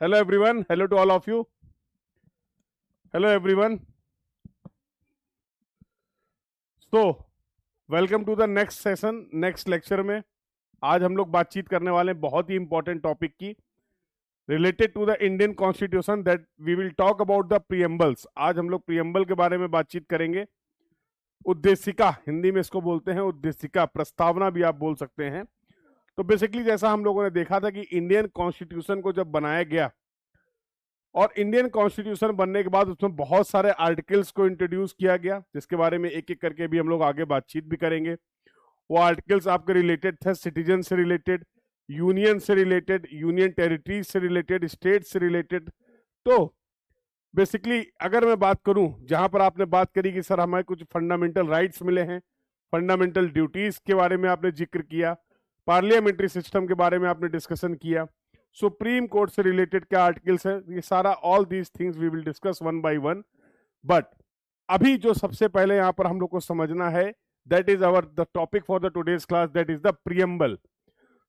Hello everyone. Hello to all of you. Hello everyone. So, welcome to the next session, next lecture में आज हम लोग बातचीत करने वाले हैं बहुत ही इंपॉर्टेंट टॉपिक की related to the Indian constitution that we will talk about the preambles. आज हम लोग प्रीएम्बल के बारे में बातचीत करेंगे। उद्देशिका हिंदी में इसको बोलते हैं, उद्देशिका, प्रस्तावना भी आप बोल सकते हैं। तो बेसिकली जैसा हम लोगों ने देखा था कि इंडियन कॉन्स्टिट्यूशन को जब बनाया गया और इंडियन कॉन्स्टिट्यूशन बनने के बाद उसमें बहुत सारे आर्टिकल्स को इंट्रोड्यूस किया गया, जिसके बारे में एक एक करके भी हम लोग आगे बातचीत भी करेंगे। वो आर्टिकल्स आपके रिलेटेड थे सिटीजन से रिलेटेड, यूनियन से रिलेटेड, यूनियन टेरिटरीज से रिलेटेड, स्टेट से रिलेटेड। तो बेसिकली अगर मैं बात करूं, जहां पर आपने बात करी कि सर हमें कुछ फंडामेंटल राइट्स मिले हैं, फंडामेंटल ड्यूटीज के बारे में आपने जिक्र किया, पार्लियामेंट्री सिस्टम के बारे में आपने डिस्कशन किया, सुप्रीम कोर्ट से रिलेटेड क्या आर्टिकल्स है, ये सारा all these things we will discuss one by one. But अभी जो सबसे पहले यहाँ पर हम लोग को समझना है, that is our the topic for the today's class, that is the preamble.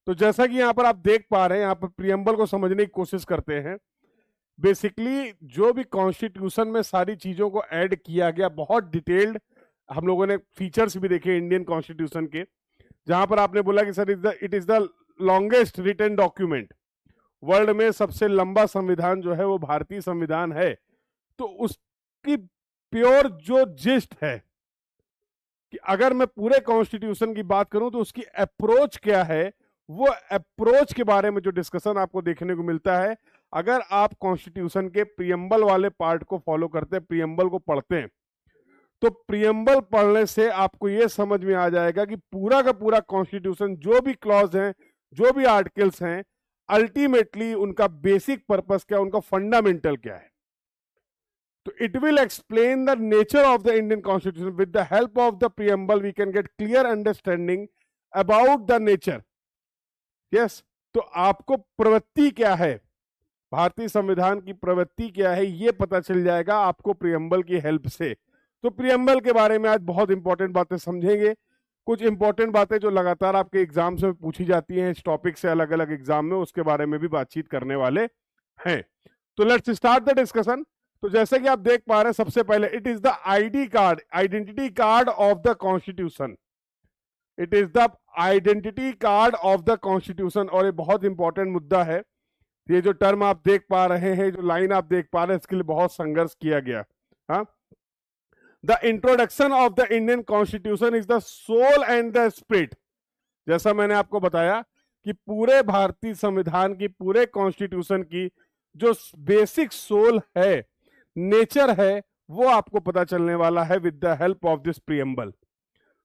तो जैसा कि यहाँ पर आप देख पा रहे हैं, यहाँ पर प्रीएम्बल को समझने की कोशिश करते हैं। बेसिकली जो भी कॉन्स्टिट्यूशन में सारी चीजों को ऐड किया गया, बहुत डिटेल्ड हम लोगों ने फीचर्स भी देखे इंडियन कॉन्स्टिट्यूशन के, जहां पर आपने बोला कि sir it is the longest written document, world में सबसे लंबा संविधान जो है वो भारतीय संविधान है। तो उसकी प्योर जो जिस्ट है कि अगर मैं पूरे कॉन्स्टिट्यूशन की बात करूं तो उसकी अप्रोच क्या है, वो अप्रोच के बारे में जो डिस्कशन आपको देखने को मिलता है, अगर आप कॉन्स्टिट्यूशन के प्रीएम्बल वाले पार्ट को फॉलो करते हैं, प्रीएम्बल को पढ़ते हैं, तो प्रीएम्बल पढ़ने से आपको यह समझ में आ जाएगा कि पूरा का पूरा कॉन्स्टिट्यूशन, जो भी क्लॉज हैं, जो भी आर्टिकल्स हैं, अल्टीमेटली उनका बेसिक पर्पस क्या, उनका फंडामेंटल क्या है। तो it will explain the nature of the Indian constitution. With the help of the preamble we can get clear understanding about the nature. Yes, तो आपको प्रवृत्ति क्या है, भारतीय संविधान की प्रवृत्ति क्या है, यह पता चल जाएगा आपको प्रीएम्बल की हेल्प से। तो प्रीएम्बल के बारे में आज बहुत इंपॉर्टेंट बातें समझेंगे, कुछ इंपॉर्टेंट बातें जो लगातार आपके एग्जाम से पूछी जाती हैं इस टॉपिक से अलग अलग एग्जाम में, उसके बारे में भी बातचीत करने वाले हैं। तो लेट्स स्टार्ट द डिस्कशन। तो जैसे कि आप देख पा रहे हैं, सबसे पहले it is the ID card, identity card of the constitution. It is the identity card of the constitution. और ये बहुत इंपॉर्टेंट मुद्दा है। ये जो टर्म आप देख पा रहे हैं, जो लाइन आप देख पा रहे हैं, इसके लिए बहुत संघर्ष किया गया। हाँ, The introduction of the Indian Constitution is the soul and the spirit। जैसा मैंने आपको बताया कि पूरे भारतीय संविधान की, पूरे कॉन्स्टिट्यूशन की जो बेसिक सोल है, नेचर है, वो आपको पता चलने वाला है with the help of this preamble.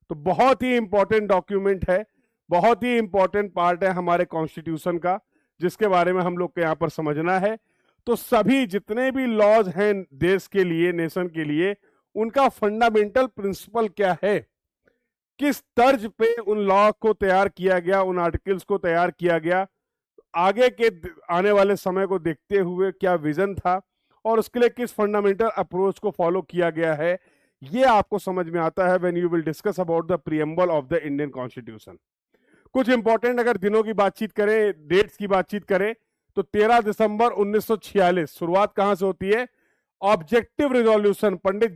तो बहुत ही इंपॉर्टेंट डॉक्यूमेंट है, बहुत ही इंपॉर्टेंट पार्ट है हमारे कॉन्स्टिट्यूशन का, जिसके बारे में हम लोग को यहाँ पर समझना है। तो सभी जितने भी लॉज हैं देश के लिए, नेशन के लिए, उनका फंडामेंटल प्रिंसिपल क्या है, किस तर्ज पे उन लॉ को तैयार किया गया, उन आर्टिकल्स को तैयार किया गया, आगे के आने वाले समय को देखते हुए क्या विजन था, और उसके लिए किस फंडामेंटल अप्रोच को फॉलो किया गया है, ये आपको समझ में आता है when you will discuss about the preamble of the Indian constitution. कुछ इंपॉर्टेंट अगर दिनों की बातचीत करें, डेट्स की बातचीत करें, तो 13 दिसंबर 1946 शुरुआत कहां से होती है, ऑब्जेक्टिव रिजोल्यूशन, पंडित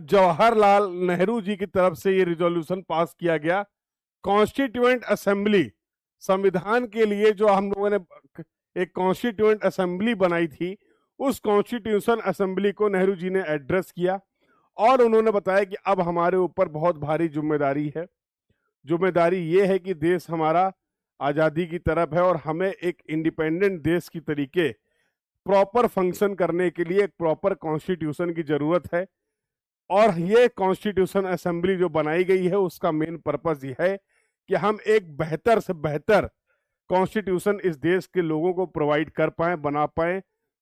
जवाहरलाल नेहरू जी की तरफ से ये रिजोल्यूशन पास किया गया। कॉन्स्टिट्यूएंट असेंबली, संविधान के लिए जो हम लोगों ने एक कॉन्स्टिट्यूएंट असेंबली बनाई थी, उस कॉन्स्टिट्यूशन असेंबली को नेहरू जी ने एड्रेस किया और उन्होंने बताया कि अब हमारे ऊपर बहुत भारी जिम्मेदारी है। जिम्मेदारी ये है कि देश हमारा आज़ादी की तरफ है और हमें एक इंडिपेंडेंट देश की तरीके प्रॉपर फंक्शन करने के लिए एक प्रॉपर कॉन्स्टिट्यूशन की जरूरत है। और ये कॉन्स्टिट्यूशन असेंबली जो बनाई गई है, उसका मेन पर्पस ये है कि हम एक बेहतर से बेहतर कॉन्स्टिट्यूशन इस देश के लोगों को प्रोवाइड कर पाए, बना पाए,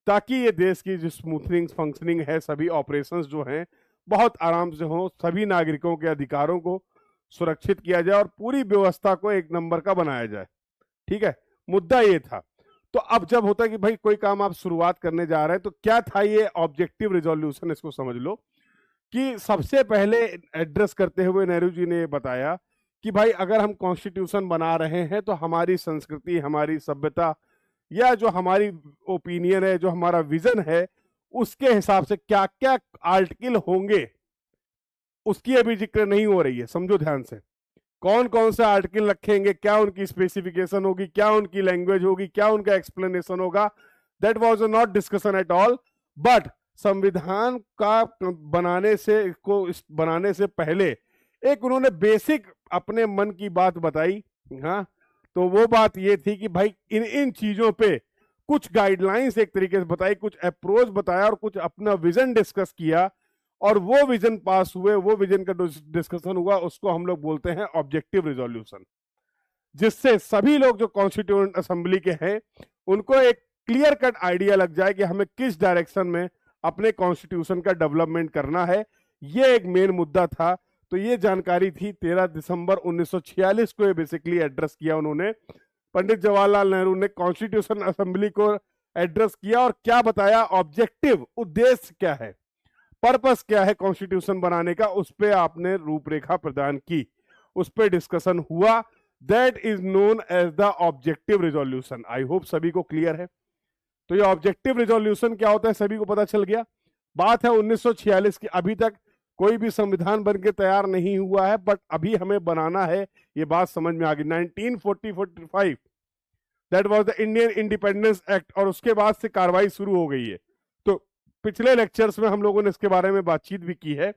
ताकि ये देश की जो स्मूथनिंग फंक्शनिंग है, सभी ऑपरेशंस जो हैं बहुत आराम से हो, सभी नागरिकों के अधिकारों को सुरक्षित किया जाए और पूरी व्यवस्था को एक नंबर का बनाया जाए। ठीक है, मुद्दा ये था। तो अब जब होता है कि भाई कोई काम आप शुरुआत करने जा रहे हैं, तो क्या था ये ऑब्जेक्टिव रिजोल्यूशन, इसको समझ लो कि सबसे पहले एड्रेस करते हुए नेहरू जी ने बताया कि भाई अगर हम कॉन्स्टिट्यूशन बना रहे हैं तो हमारी संस्कृति, हमारी सभ्यता, या जो हमारी ओपिनियन है, जो हमारा विजन है, उसके हिसाब से क्या क्या आर्टिकल होंगे उसकी अभी जिक्र नहीं हो रही है। समझो ध्यान से, कौन कौन से आर्टिकल रखेंगे, क्या उनकी स्पेसिफिकेशन होगी, क्या उनकी लैंग्वेज होगी, क्या उनका एक्सप्लेनेशन होगा, that was not discussion at all. But संविधान का बनाने से पहले एक उन्होंने बेसिक अपने मन की बात बताई। हाँ, तो वो बात ये थी कि भाई इन इन चीजों पे कुछ गाइडलाइंस एक तरीके से बताई, कुछ अप्रोच बताया और कुछ अपना विजन डिस्कस किया, और वो विजन पास हुए, वो विजन का डिस्कशन हुआ, उसको हम लोग बोलते हैं ऑब्जेक्टिव रिजोल्यूशन, जिससे सभी लोग जो कॉन्स्टिट्यूएंट असेंबली के हैं उनको एक क्लियर कट आइडिया लग जाए कि हमें किस डायरेक्शन में अपने कॉन्स्टिट्यूशन का डेवलपमेंट करना है। ये एक मेन मुद्दा था। तो ये जानकारी थी 13 दिसंबर 1946 को ये बेसिकली एड्रेस किया उन्होंने। पंडित जवाहरलाल नेहरू ने कॉन्स्टिट्यूशन असेंबली को एड्रेस किया और क्या बताया, ऑब्जेक्टिव, उद्देश्य क्या है, पर्पस क्या है कॉन्स्टिट्यूशन बनाने का, उस पर आपने रूपरेखा प्रदान की, उस पर डिस्कशन हुआ। That is known as the objective resolution. I hope सभी को क्लियर है। तो ये ऑब्जेक्टिव रिजोल्यूशन क्या होता है सभी को पता चल गया। बात है 1946 की, अभी तक कोई भी संविधान बन के तैयार नहीं हुआ है, बट अभी हमें बनाना है, ये बात समझ में आ गई। 1945 that was the Indian independence act, और उसके बाद से कार्रवाई शुरू हो गई है। तो पिछले लेक्चर्स में हम लोगों ने इसके बारे में बातचीत भी की है।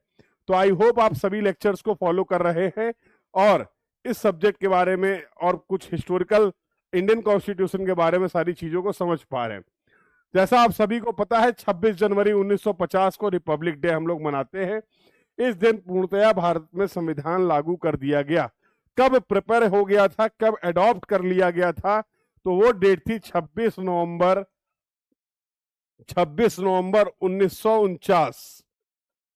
तो आई होप आप सभी लेक्चर्स को फॉलो कर रहे हैं और इस सब्जेक्ट के बारे में और कुछ हिस्टोरिकल इंडियन कॉन्स्टिट्यूशन के बारे में सारी चीजों को समझ पा रहे हैं। जैसा आप सभी को पता है 26 जनवरी 1950 को रिपब्लिक डे हम लोग मनाते हैं। इस दिन पूर्णतया भारत में संविधान लागू कर दिया गया। कब प्रिपेयर हो गया था, कब एडॉप्ट कर लिया गया था, तो वो डेट थी 26 नवंबर 1949।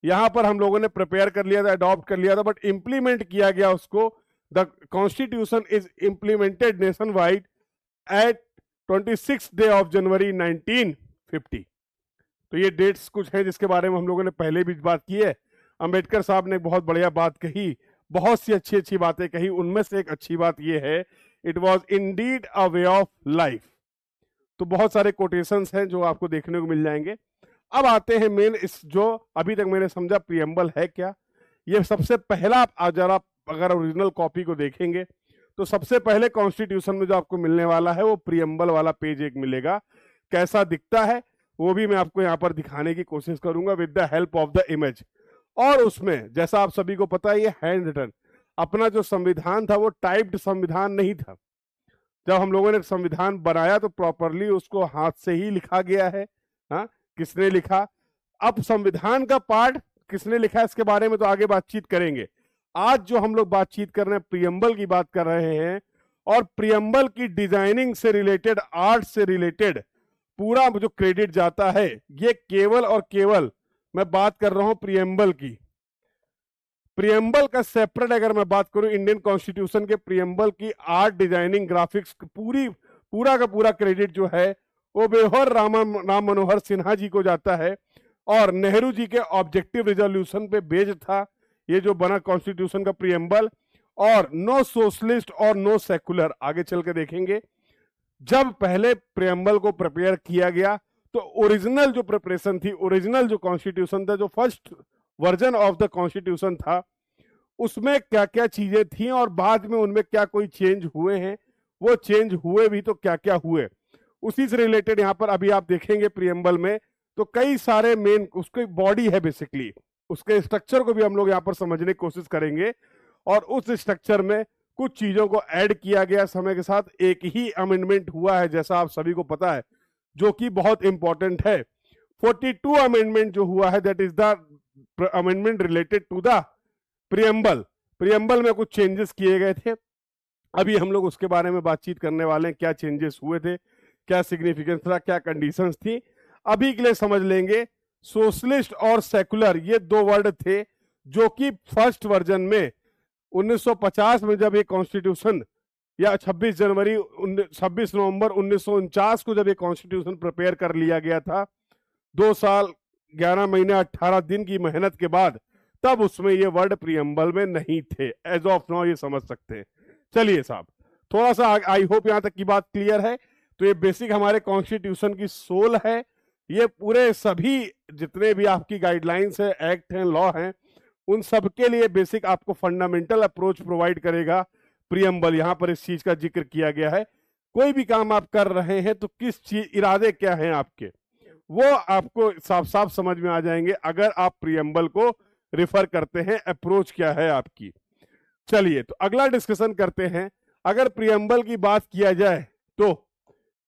यहां पर हम लोगों ने प्रिपेयर कर लिया था, अडॉप्ट कर लिया था, बट इंप्लीमेंट किया गया उसको। The constitution is implemented nation wide at 26 day of January 1950। तो ये डेट्स कुछ हैं जिसके बारे में हम लोगों ने पहले भी बात की है। अंबेडकर साहब ने बहुत बढ़िया बात कही, बहुत सी अच्छी अच्छी बातें कही। उनमें से एक अच्छी बात यह है, it was indeed a way of life. तो बहुत सारे कोटेशंस हैं जो आपको देखने को मिल जाएंगे। अब आते हैं मेन, इस जो अभी तक मैंने समझा प्रियम्बल है क्या। ये सबसे पहला, जरा अगर ओरिजिनल कॉपी को देखेंगे तो सबसे पहले कॉन्स्टिट्यूशन में जो आपको मिलने वाला है वो प्रियम्बल वाला पेज एक मिलेगा। कैसा दिखता है वो भी मैं आपको यहाँ पर दिखाने की कोशिश करूंगा with the help of the image. और उसमें जैसा आप सभी को पता है ये हैंड रिटन, अपना जो संविधान था वो टाइप्ड संविधान नहीं था। जब हम लोगों ने संविधान बनाया तो प्रॉपरली उसको हाथ से ही लिखा गया है। हाँ, किसने लिखा, अब संविधान का पार्ट किसने लिखा इसके बारे में तो आगे बातचीत करेंगे। आज जो हम लोग बातचीत कर रहे हैं प्रियम्बल की बात कर रहे हैं, और प्रियम्बल की डिजाइनिंग से रिलेटेड, आर्ट से रिलेटेड पूरा जो क्रेडिट जाता है ये केवल और केवल मैं बात कर रहा हूं प्रियम्बल की। प्रियम्बल का सेपरेट अगर मैं बात करूं, इंडियन कॉन्स्टिट्यूशन के प्रियम्बल की आर्ट, डिजाइनिंग, ग्राफिक्स, पूरा का पूरा क्रेडिट जो है वो बेहर राम मनोहर सिन्हा जी को जाता है। और नेहरू जी के ऑब्जेक्टिव रिजोल्यूशन पे बेस्ड था ये जो बना कॉन्स्टिट्यूशन का प्रियम्बल। और नो सोशलिस्ट और नो सेकुलर, आगे चल के देखेंगे। जब पहले प्रियम्बल को प्रिपेयर किया गया तो ओरिजिनल जो प्रिपरेशन थी, ओरिजिनल जो कॉन्स्टिट्यूशन था, जो first version of the constitution था, उसमें क्या क्या चीजें थी और बाद में उनमें क्या कोई चेंज हुए हैं, वो चेंज हुए भी तो क्या क्या हुए, उसी से रिलेटेड यहाँ पर अभी आप देखेंगे प्रियम्बल में। तो कई सारे मेन उसकी बॉडी है, बेसिकली उसके स्ट्रक्चर को भी हम लोग यहाँ पर समझने की कोशिश करेंगे। और उस स्ट्रक्चर में कुछ चीजों को ऐड किया गया समय के साथ। एक ही अमेंडमेंट हुआ है जैसा आप सभी को पता है, जो कि बहुत इंपॉर्टेंट है। 42 अमेंडमेंट जो हुआ है that is the amendment related to the preamble. Preamble में कुछ चेंजेस किए गए थे, अभी हम लोग उसके बारे में बातचीत करने वाले हैं। क्या चेंजेस हुए थे, क्या सिग्निफिकेंस था, क्या कंडीशंस थी, अभी के लिए समझ लेंगे। सोशलिस्ट और सेकुलर ये दो वर्ड थे जो कि फर्स्ट वर्जन में 1950 में जब ये कॉन्स्टिट्यूशन, या 26 नवंबर 1949 को जब ये कॉन्स्टिट्यूशन प्रिपेयर कर लिया गया था, 2 साल 11 महीने 18 दिन की मेहनत के बाद तब उसमें ये वर्ड प्रियम्बल में नहीं थे। एज ऑफ नाउ ये समझ सकते हैं। चलिए साहब, थोड़ा सा आई होप यहां तक की बात क्लियर है। तो ये बेसिक हमारे कॉन्स्टिट्यूशन की सोल है। ये पूरे सभी जितने भी आपकी गाइडलाइंस है, एक्ट हैं, लॉ हैं, उन सबके लिए बेसिक आपको फंडामेंटल अप्रोच प्रोवाइड करेगा प्रियम्बल। यहां पर इस चीज का जिक्र किया गया है। कोई भी काम आप कर रहे हैं तो किस चीज, इरादे क्या हैं आपके, वो आपको साफ साफ समझ में आ जाएंगे अगर आप प्रियम्बल को रिफर करते हैं। अप्रोच क्या है आपकी। चलिए तो अगला डिस्कशन करते हैं। अगर प्रियम्बल की बात किया जाए तो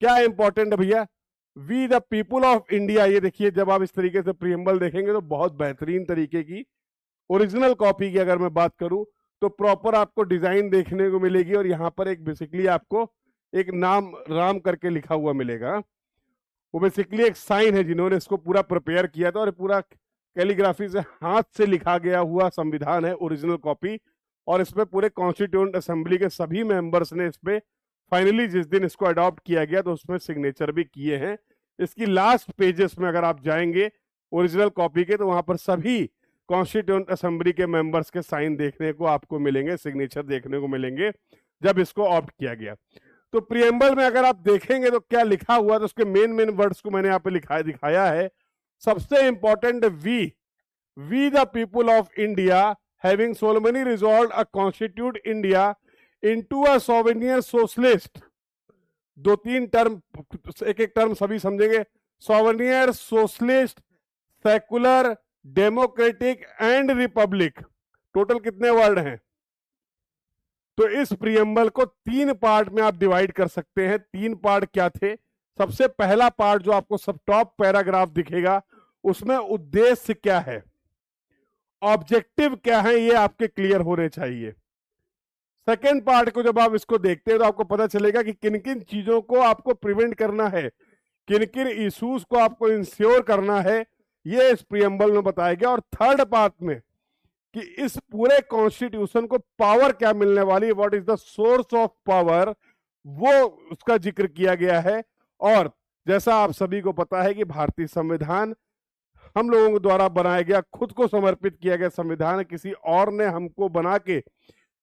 क्या इंपॉर्टेंट है भैया, we the people of India. ये देखिए, जब आप इस तरीके से प्रियम्बल देखेंगे तो बहुत बेहतरीन तरीके की ओरिजिनल कॉपी की अगर मैं बात करूं तो प्रॉपर आपको डिजाइन देखने को मिलेगी। और यहां पर एक बेसिकली आपको एक नाम राम करके लिखा हुआ मिलेगा। वो बेसिकली एक साइन है जिन्होंने इसको पूरा प्रिपेयर किया था, और पूरा कैलीग्राफी से हाथ से लिखा गया हुआ संविधान है, ओरिजिनल कॉपी। और इसमें पूरे कॉन्स्टिट्यूएंट असेंबली के सभी मेंबर्स ने इसमें फाइनली जिस दिन इसको अडॉप्ट किया गया तो उसमें सिग्नेचर भी किए हैं। इसकी लास्ट पेजेस में अगर आप जाएंगे ओरिजिनल कॉपी के, तो वहां पर सभी कॉन्स्टिट्यूएंट असेंबली के मेंबर्स के साइन देखने को आपको मिलेंगे, सिग्नेचर देखने को मिलेंगे जब इसको ऑप्ट किया गया। तो प्रियम्बल में अगर आप देखेंगे तो क्या लिखा हुआ, तो उसके मेन वर्ड्स को मैंने यहाँ पे दिखाया है। सबसे important, we the people of India having solemnly resolve a constitute India into a सोवेनियर सोशलिस्ट। दो तीन टर्म, एक एक टर्म सभी समझेंगे। सोवेनियर, socialist, secular, democratic and republic. Total कितने वर्ड हैं? तो इस प्रियम्बल को तीन पार्ट में आप डिवाइड कर सकते हैं। तीन पार्ट क्या थे? सबसे पहला पार्ट जो आपको सब टॉप पैराग्राफ दिखेगा, उसमें उद्देश्य क्या है, ऑब्जेक्टिव क्या है, ये आपके क्लियर होने चाहिए। सेकेंड पार्ट को जब आप इसको देखते हैं तो आपको पता चलेगा कि किन किन चीजों को आपको प्रिवेंट करना है, किन किन इश्यूज को आपको इंश्योर करना है, ये इस प्रियम्बल में बताया गया। और थर्ड पार्ट में कि इस पूरे कॉन्स्टिट्यूशन को पावर क्या मिलने वाली, what is the source of power, वो उसका जिक्र किया गया है। और जैसा आप सभी को पता है कि भारतीय संविधान हम लोगों के द्वारा बनाया गया, खुद को समर्पित किया गया संविधान, किसी और ने हमको बना के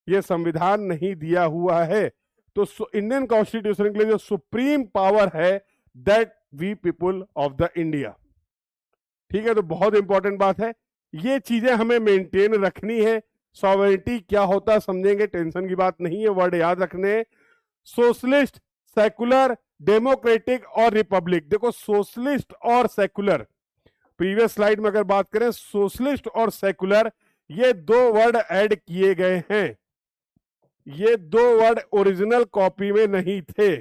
ये संविधान नहीं दिया हुआ है। तो इंडियन कॉन्स्टिट्यूशन के लिए जो सुप्रीम पावर है, that we people of the India. ठीक है, तो बहुत इंपॉर्टेंट बात है, ये चीजें हमें मेंटेन रखनी है। सॉवरेनिटी क्या होता है समझेंगे, टेंशन की बात नहीं है, वर्ड याद रखने। सोशलिस्ट, सेकुलर, डेमोक्रेटिक और रिपब्लिक। देखो, सोशलिस्ट और सेकुलर, प्रीवियस स्लाइड में अगर बात करें, सोशलिस्ट और सेकुलर ये दो वर्ड ऐड किए गए हैं। ये दो वर्ड ओरिजिनल कॉपी में नहीं थे,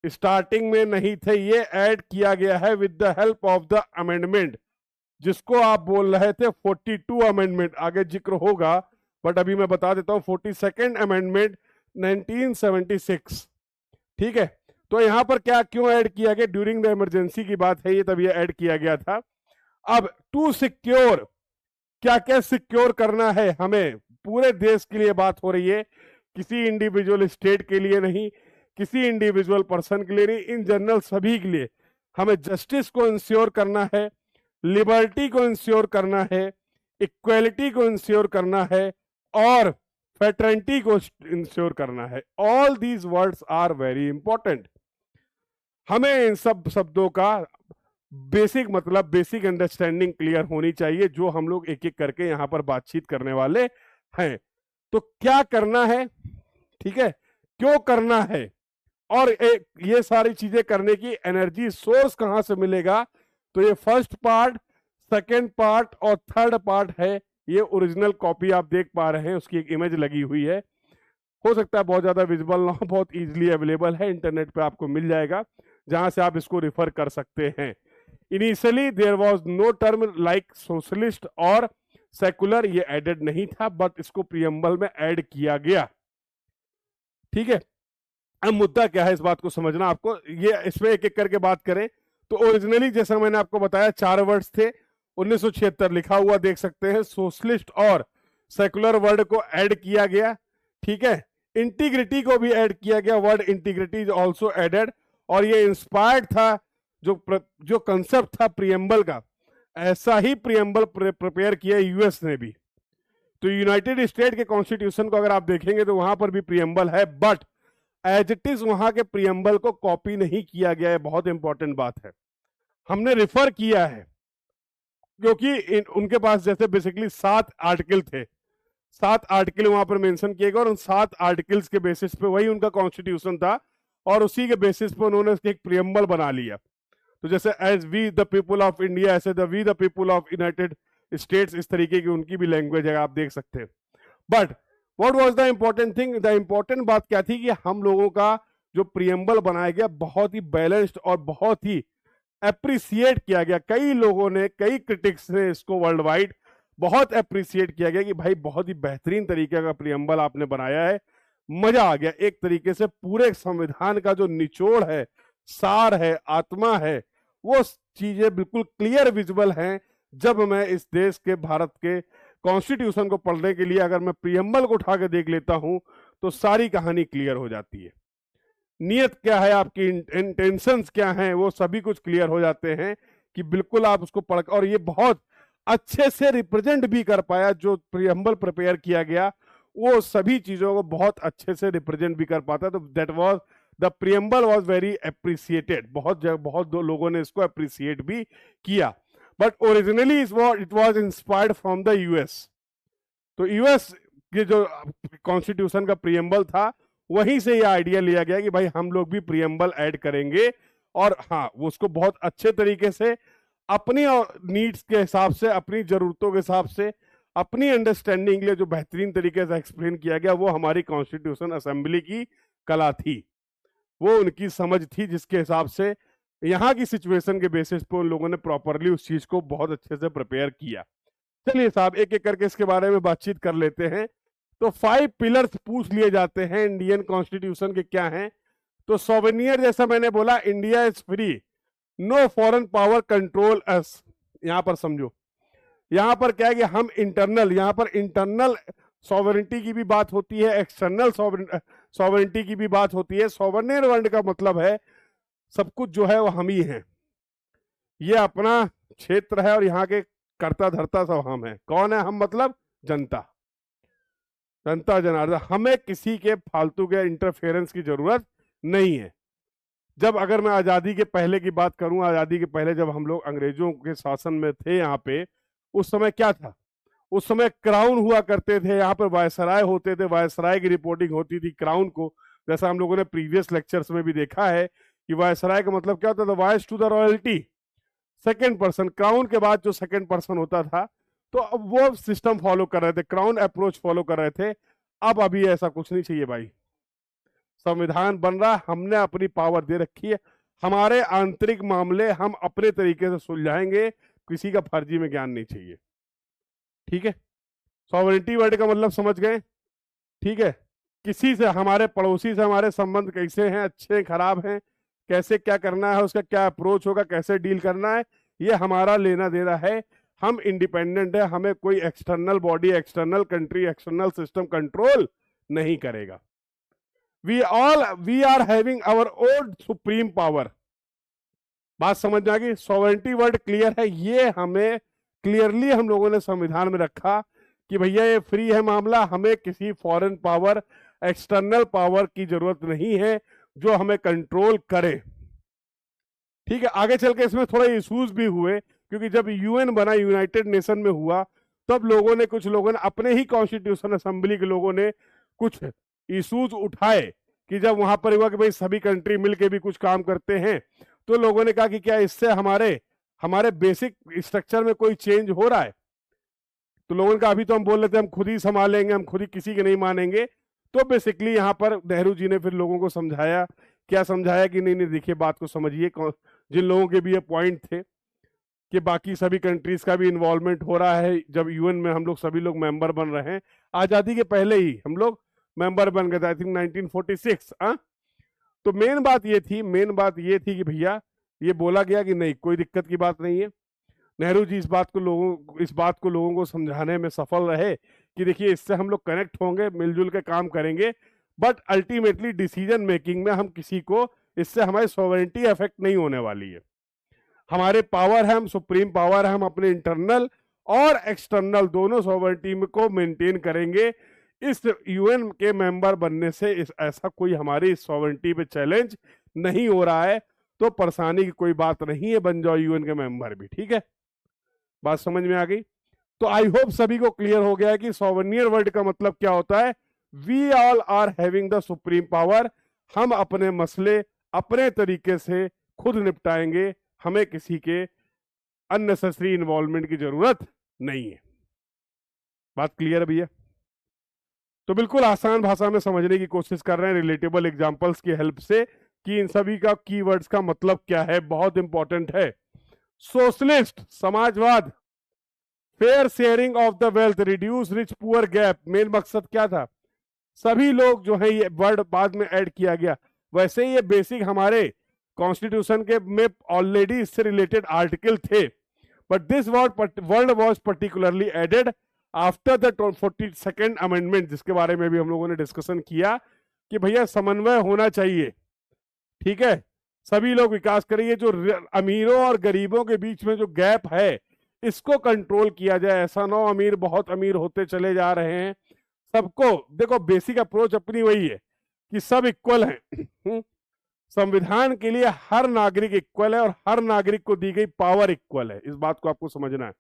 स्टार्टिंग में नहीं थे, ये ऐड किया गया है with the help of the amendment, जिसको आप बोल रहे थे 42 अमेंडमेंट, आगे जिक्र होगा, बट अभी मैं बता देता हूं 42nd अमेंडमेंट 1976। ठीक है, तो यहां पर क्या क्यों ऐड किया गया, ड्यूरिंग द इमरजेंसी की बात है ये, तब ये ऐड किया गया था। अब टू सिक्योर, क्या क्या सिक्योर करना है हमें, पूरे देश के लिए बात हो रही है, किसी इंडिविजुअल स्टेट के लिए नहीं, किसी इंडिविजुअल पर्सन के लिए नहीं, इन जनरल सभी के लिए हमें जस्टिस को इंश्योर करना है, लिबर्टी को इंश्योर करना है, इक्वलिटी को इंश्योर करना है, और फ्रेटर्निटी को इंश्योर करना है। All these words are very important. हमें इन सब शब्दों का बेसिक मतलब, बेसिक अंडरस्टैंडिंग क्लियर होनी चाहिए, जो हम लोग एक एक करके यहां पर बातचीत करने वाले हैं। तो क्या करना है, ठीक है, क्यों करना है, और ये सारी चीजें करने की एनर्जी सोर्स कहां से मिलेगा, तो ये फर्स्ट पार्ट, सेकेंड पार्ट और थर्ड पार्ट है। ये ओरिजिनल कॉपी आप देख पा रहे हैं, उसकी एक इमेज लगी हुई है, हो सकता है बहुत ज्यादा विजिबल ना हो, बहुत इजीली अवेलेबल है, इंटरनेट पे आपको मिल जाएगा, जहां से आप इसको रिफर कर सकते हैं। Initially there was no term like socialist और सेकुलर, ये एडेड नहीं था, बट इसको प्रियम्बल में ऐड किया गया। ठीक है, अब मुद्दा क्या है, इस बात को समझना आपको। ये इसमें एक एक करके बात करें तो ओरिजिनली जैसा मैंने आपको बताया 4 वर्ड्स थे, 1976 लिखा हुआ देख सकते हैं, सोशलिस्ट और सेकुलर वर्ड को ऐड किया गया। ठीक है, इंटीग्रिटी को भी ऐड किया गया, word integrity is also added, और ये इंस्पायर्ड था, जो कंसेप्ट था प्रियम्बल का, ऐसा ही प्रियम्बल प्रिपेयर किया यूएस ने भी। तो यूनाइटेड स्टेट के कॉन्स्टिट्यूशन को अगर आप देखेंगे तो वहां पर भी प्रियम्बल है, बट एज इट इज वहां के प्रियम्बल को कॉपी नहीं किया गया है। बहुत इंपॉर्टेंट बात है, हमने रिफर किया है, क्योंकि उनके पास जैसे बेसिकली 7 आर्टिकल थे, 7 आर्टिकल वहां पर मेंशन किए गए और उन 7 आर्टिकल्स के बेसिस पे वही उनका कॉन्स्टिट्यूशन था और उसी के बेसिस पे उन्होंने उसके एक प्रियम्बल बना लिया। तो जैसे as we the people of India, ऐसे the we the people of United States, इस तरीके की उनकी भी लैंग्वेज है, आप देख सकते हैं। But what was the important thing, the important बात क्या थी कि हम लोगों का जो प्रियम्बल बनाया गया बहुत ही बैलेंस्ड और बहुत ही अप्रिसिएट किया गया। कई लोगों ने, कई क्रिटिक्स ने इसको वर्ल्ड वाइड बहुत अप्रिसिएट किया गया कि भाई बहुत ही बेहतरीन तरीके का प्रियम्बल आपने बनाया है, मजा आ गया। एक तरीके से पूरे संविधान का जो निचोड़ है, सार है, आत्मा है, वो चीजें बिल्कुल क्लियर विजिबल हैं। जब मैं इस देश के, भारत के कॉन्स्टिट्यूशन को पढ़ने के लिए अगर मैं प्रियम्बल को उठा के देख लेता हूं तो सारी कहानी क्लियर हो जाती है। नियत क्या है आपकी, इंटेंशंस क्या हैं, वो सभी कुछ क्लियर हो जाते हैं कि बिल्कुल आप उसको पढ़, और ये बहुत अच्छे से रिप्रेजेंट भी कर पाया। जो प्रियम्बल प्रिपेयर किया गया वो सभी चीजों को बहुत अच्छे से रिप्रेजेंट भी कर पाता। तो that was the preamble was very appreciated, बहुत लोगों ने इसको अप्रिसिएट भी किया। But originally it was inspired from the US. तो यूएस के जो कॉन्स्टिट्यूशन का प्रियम्बल था वहीं से ये आइडिया लिया गया कि भाई हम लोग भी प्रियम्बल ऐड करेंगे, और हाँ वो उसको बहुत अच्छे तरीके से अपनी नीड्स के हिसाब से, अपनी जरूरतों के हिसाब से, अपनी अंडरस्टैंडिंग के लिए जो बेहतरीन तरीके से एक्सप्लेन किया गया, वो हमारी कॉन्स्टिट्यूशन असेंबली की कला थी, वो उनकी समझ थी, जिसके हिसाब से यहाँ की सिचुएशन के बेसिस पे उन लोगों ने प्रॉपरली उस चीज को बहुत अच्छे से प्रिपेयर किया। चलिए साहब एक एक करके इसके बारे में बातचीत कर लेते हैं। तो 5 पिलर्स पूछ लिए जाते हैं इंडियन कॉन्स्टिट्यूशन के, क्या हैं? तो सोवेनियर, जैसा मैंने बोला, India is free, no foreign power control us. यहां पर समझो, यहां पर क्या है कि हम इंटरनल, यहां पर इंटरनल सॉवरेनिटी की भी बात होती है, एक्सटर्नल सॉवरेनिटी की भी बात होती है। सॉवरेन वर्ड का मतलब है सब कुछ जो है वो हम ही हैं, ये अपना क्षेत्र है और यहाँ के कर्ता धर्ता सब हम हैं। कौन है हम? मतलब जनता, जनता जनार्दन। हमें किसी के फालतू के इंटरफेरेंस की जरूरत नहीं है। जब अगर मैं आजादी के पहले की बात करूं, आजादी के पहले जब हम लोग अंग्रेजों के शासन में थे यहाँ पे, उस समय क्या था? उस समय क्राउन हुआ करते थे, यहाँ पर वायसराय होते थे, वायसराय की रिपोर्टिंग होती थी क्राउन को। जैसा हम लोगों ने प्रीवियस लेक्चर्स में भी देखा है कि वायसराय का मतलब क्या होता था? Vice to the royalty, second person. Crown के बाद जो सेकेंड पर्सन होता था, तो अब वो सिस्टम फॉलो कर रहे थे, क्राउन अप्रोच फॉलो कर रहे थे। अब अभी ऐसा कुछ नहीं चाहिए भाई, संविधान बन रहा, हमने अपनी पावर दे रखी है, हमारे आंतरिक मामले हम अपने तरीके से सुलझाएंगे, किसी का फर्जी में ज्ञान नहीं चाहिए। ठीक है, सॉवरेनिटी वर्ड का मतलब समझ गए? ठीक है, किसी से, हमारे पड़ोसी से हमारे संबंध कैसे हैं, अच्छे हैं, खराब हैं, कैसे क्या करना है, उसका क्या अप्रोच होगा, कैसे डील करना है, ये हमारा लेना देना है। हम इंडिपेंडेंट है, हमें कोई external body, external country, external system control नहीं करेगा। We are having our own supreme power. बात समझ में आ गई? सॉवरेनिटी वर्ड क्लियर है, ये हमें क्लियरली हम लोगों ने संविधान में रखा कि भैया ये फ्री है मामला, हमें किसी फॉरेन पावर, एक्सटर्नल पावर की जरूरत नहीं है जो हमें कंट्रोल करे। ठीक है, आगे चल के इसमें थोड़ा इश्यूज भी हुए, क्योंकि जब यूएन बना, यूनाइटेड नेशन में हुआ, तब लोगों ने, कुछ लोगों ने, अपने ही कॉन्स्टिट्यूशन असेंबली के लोगों ने कुछ इश्यूज उठाए कि जब वहां पर हुआ कि भाई सभी कंट्री मिलके भी कुछ काम करते हैं, तो लोगों ने कहा कि क्या इससे हमारे बेसिक स्ट्रक्चर में कोई चेंज हो रहा है? तो लोगों ने कहा अभी तो हम बोल रहे थे हम खुद ही संभालेंगे, हम खुद ही किसी के नहीं मानेंगे। तो बेसिकली यहाँ पर नेहरू जी ने फिर लोगों को समझाया, क्या समझाया कि नहीं नहीं देखिए बात को समझिए, जिन लोगों के भी ये पॉइंट थे कि बाकी सभी कंट्रीज का भी इन्वॉल्वमेंट हो रहा है। जब यूएन में हम लोग सभी लोग मेंबर बन रहे हैं, आजादी के पहले ही हम लोग मेंबर बन गए थे, आई थिंक 1946। तो मेन बात ये थी कि भैया ये बोला गया कि नहीं, कोई दिक्कत की बात नहीं है। नेहरू जी इस बात को लोगों को समझाने में सफल रहे कि देखिए इससे हम लोग कनेक्ट होंगे, मिलजुल के काम करेंगे, बट अल्टीमेटली डिसीजन मेकिंग में हम किसी को, इससे हमारी सॉवरेनिटी अफेक्ट नहीं होने वाली है। हमारे पावर है, हम सुप्रीम पावर है, हम अपने इंटरनल और एक्सटर्नल दोनों सॉवरेनिटी को मेंटेन करेंगे। इस यूएन के मेंबर बनने से ऐसा कोई हमारी सॉवरेनिटी पे चैलेंज नहीं हो रहा है, तो परेशानी की कोई बात नहीं है, बन जाओ यूएन के मेंबर भी। ठीक है, बात समझ में आ गई? तो आई होप सभी को क्लियर हो गया है कि सॉवरेनियर वर्ड का मतलब क्या होता है। We all are having the supreme power, हम अपने मसले अपने तरीके से खुद निपटाएंगे, हमें किसी के अननेसेसरी इन्वॉल्वमेंट की जरूरत नहीं है। बात क्लियर है भैया? तो बिल्कुल आसान भाषा में समझने की कोशिश कर रहे हैं रिलेटेबल एग्जांपल्स की हेल्प से कि इन सभी का कीवर्ड्स का मतलब क्या है, बहुत इंपॉर्टेंट है। सोशलिस्ट समाजवाद, fair sharing of the wealth, reduce rich poor gap, main मकसद क्या था? सभी लोग जो है, ये वर्ड बाद में ऐड किया गया, वैसे ये बेसिक हमारे कॉन्स्टिट्यूशन के में ऑलरेडी इससे रिलेटेड आर्टिकल थे, but this word was particularly added after the 42nd amendment, जिसके बारे में भी हम लोगों ने डिस्कशन किया कि भैया समन्वय होना चाहिए। ठीक है, सभी लोग विकास करेंगे, जो अमीरों और गरीबों के बीच में जो गैप है इसको कंट्रोल किया जाए। ऐसा ना हो अमीर बहुत अमीर होते चले जा रहे हैं। सबको देखो, बेसिक अप्रोच अपनी वही है कि सब इक्वल हैं। संविधान के लिए हर नागरिक इक्वल है और हर नागरिक को दी गई पावर इक्वल है, इस बात को आपको समझना है।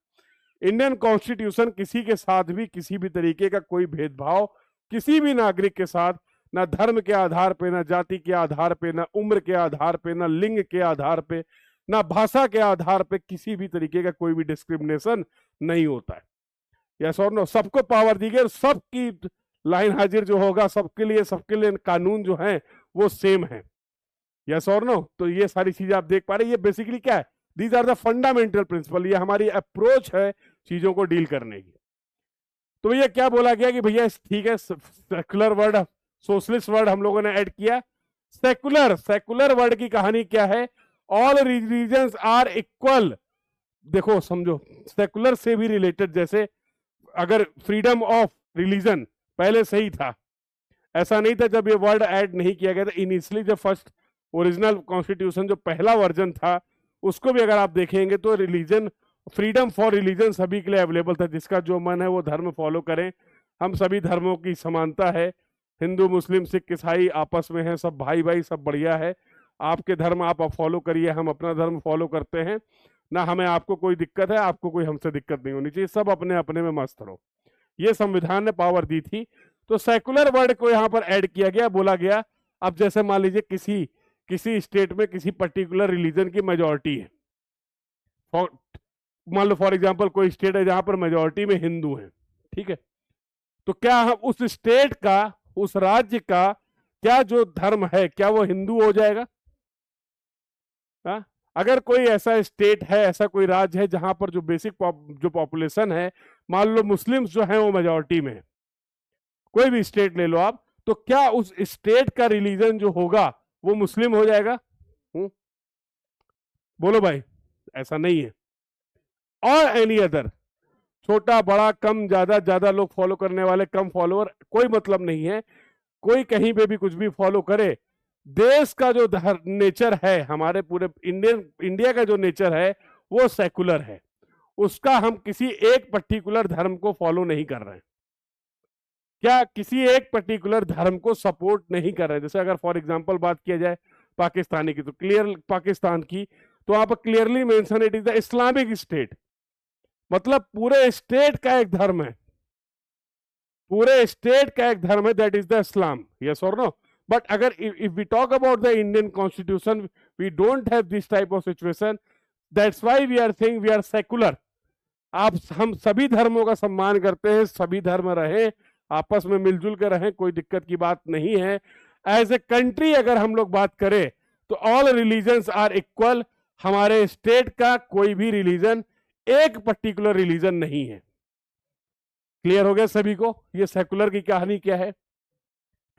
इंडियन कॉन्स्टिट्यूशन किसी के साथ भी किसी भी तरीके का कोई भेदभाव किसी भी नागरिक के साथ, ना धर्म के आधार पे, ना जाति के आधार पे, ना उम्र के आधार पे, ना लिंग के आधार पे, ना भाषा के आधार पे किसी भी तरीके का कोई भी डिस्क्रिमिनेशन नहीं होता है। यस और नो? सबको पावर दी गई, सबकी लाइन हाजिर जो होगा सबके लिए कानून जो है वो सेम है। यस और नो? तो ये सारी चीजें आप देख पा रहे हैं, ये बेसिकली क्या है, these are the fundamental principle, ये हमारी अप्रोच है चीजों को डील करने की। तो भैया क्या बोला गया कि भैया ठीक है, सेकुलर वर्ड, सोशलिस्ट वर्ड हम लोगों ने ऐड किया। सेकुलर वर्ड की कहानी क्या है? All religions are equal. देखो समझो, सेकुलर से भी रिलेटेड, जैसे अगर फ्रीडम ऑफ रिलीजन पहले से ही था, ऐसा नहीं था जब ये वर्ड ऐड नहीं किया गया था इनिशियली, जब फर्स्ट ओरिजिनल कॉन्स्टिट्यूशन जो पहला वर्जन था उसको भी अगर आप देखेंगे तो रिलीजन, फ्रीडम फॉर रिलीजन सभी के लिए अवेलेबल था, जिसका जो मन है वो धर्म फॉलो करें। हम सभी धर्मों की समानता है, हिंदू मुस्लिम सिख ईसाई आपस में है, सब भाई भाई, सब बढ़िया है। आपके धर्म आप फॉलो करिए, हम अपना धर्म फॉलो करते हैं ना, हमें आपको कोई दिक्कत है, आपको कोई हमसे दिक्कत नहीं होनी चाहिए, सब अपने अपने में मस्त रहो। ये संविधान ने पावर दी थी। तो सेकुलर वर्ड को यहाँ पर ऐड किया गया, बोला गया अब जैसे मान लीजिए किसी स्टेट में किसी पर्टिकुलर रिलीजन की मेजॉरिटी है, मान लो फॉर एग्जांपल कोई स्टेट है जहां पर मेजॉरिटी में हिंदू हैं, ठीक है, तो क्या हम उस स्टेट का, उस राज्य का क्या जो धर्म है क्या वो हिंदू हो जाएगा? हा? अगर कोई ऐसा स्टेट है, ऐसा कोई राज्य है जहां पर जो बेसिक जो पॉपुलेशन है, मान लो मुस्लिम्स जो है वो मेजॉरिटी में है, कोई भी स्टेट ले लो आप, तो क्या उस स्टेट का रिलीजन जो होगा वो मुस्लिम हो जाएगा? बोलो भाई, ऐसा नहीं है। और एनी अदर, छोटा बड़ा कम ज्यादा लोग फॉलो करने वाले कम फॉलोअर, कोई मतलब नहीं है, कोई कहीं पे भी कुछ भी फॉलो करे। देश का जो नेचर है, हमारे पूरे इंडिया का जो नेचर है वो सेकुलर है, उसका हम किसी एक पर्टिकुलर धर्म को फॉलो नहीं कर रहे हैं, क्या किसी एक पर्टिकुलर धर्म को सपोर्ट नहीं कर रहे हैं। जैसे अगर फॉर एग्जांपल बात किया जाए पाकिस्तानी की, तो क्लियर पाकिस्तान की, तो वहां पर clearly mention it is the Islamic state, मतलब पूरे स्टेट का एक धर्म है, पूरे स्टेट का एक धर्म है, that is the Islam. Yes और नो? बट अगर if we talk about the Indian constitution, we don't have this type of situation, that's why we are saying we are secular. हम सभी धर्मों का सम्मान करते हैं, सभी धर्म रहे, आपस में मिलजुल कर रहें, कोई दिक्कत की बात नहीं है। एज ए कंट्री अगर हम लोग बात करें तो ऑल रिलीजन्स आर इक्वल, हमारे स्टेट का कोई भी रिलीजन एक पर्टिकुलर रिलीजन नहीं है। क्लियर हो गया सभी को ये सेकुलर की कहानी क्या है?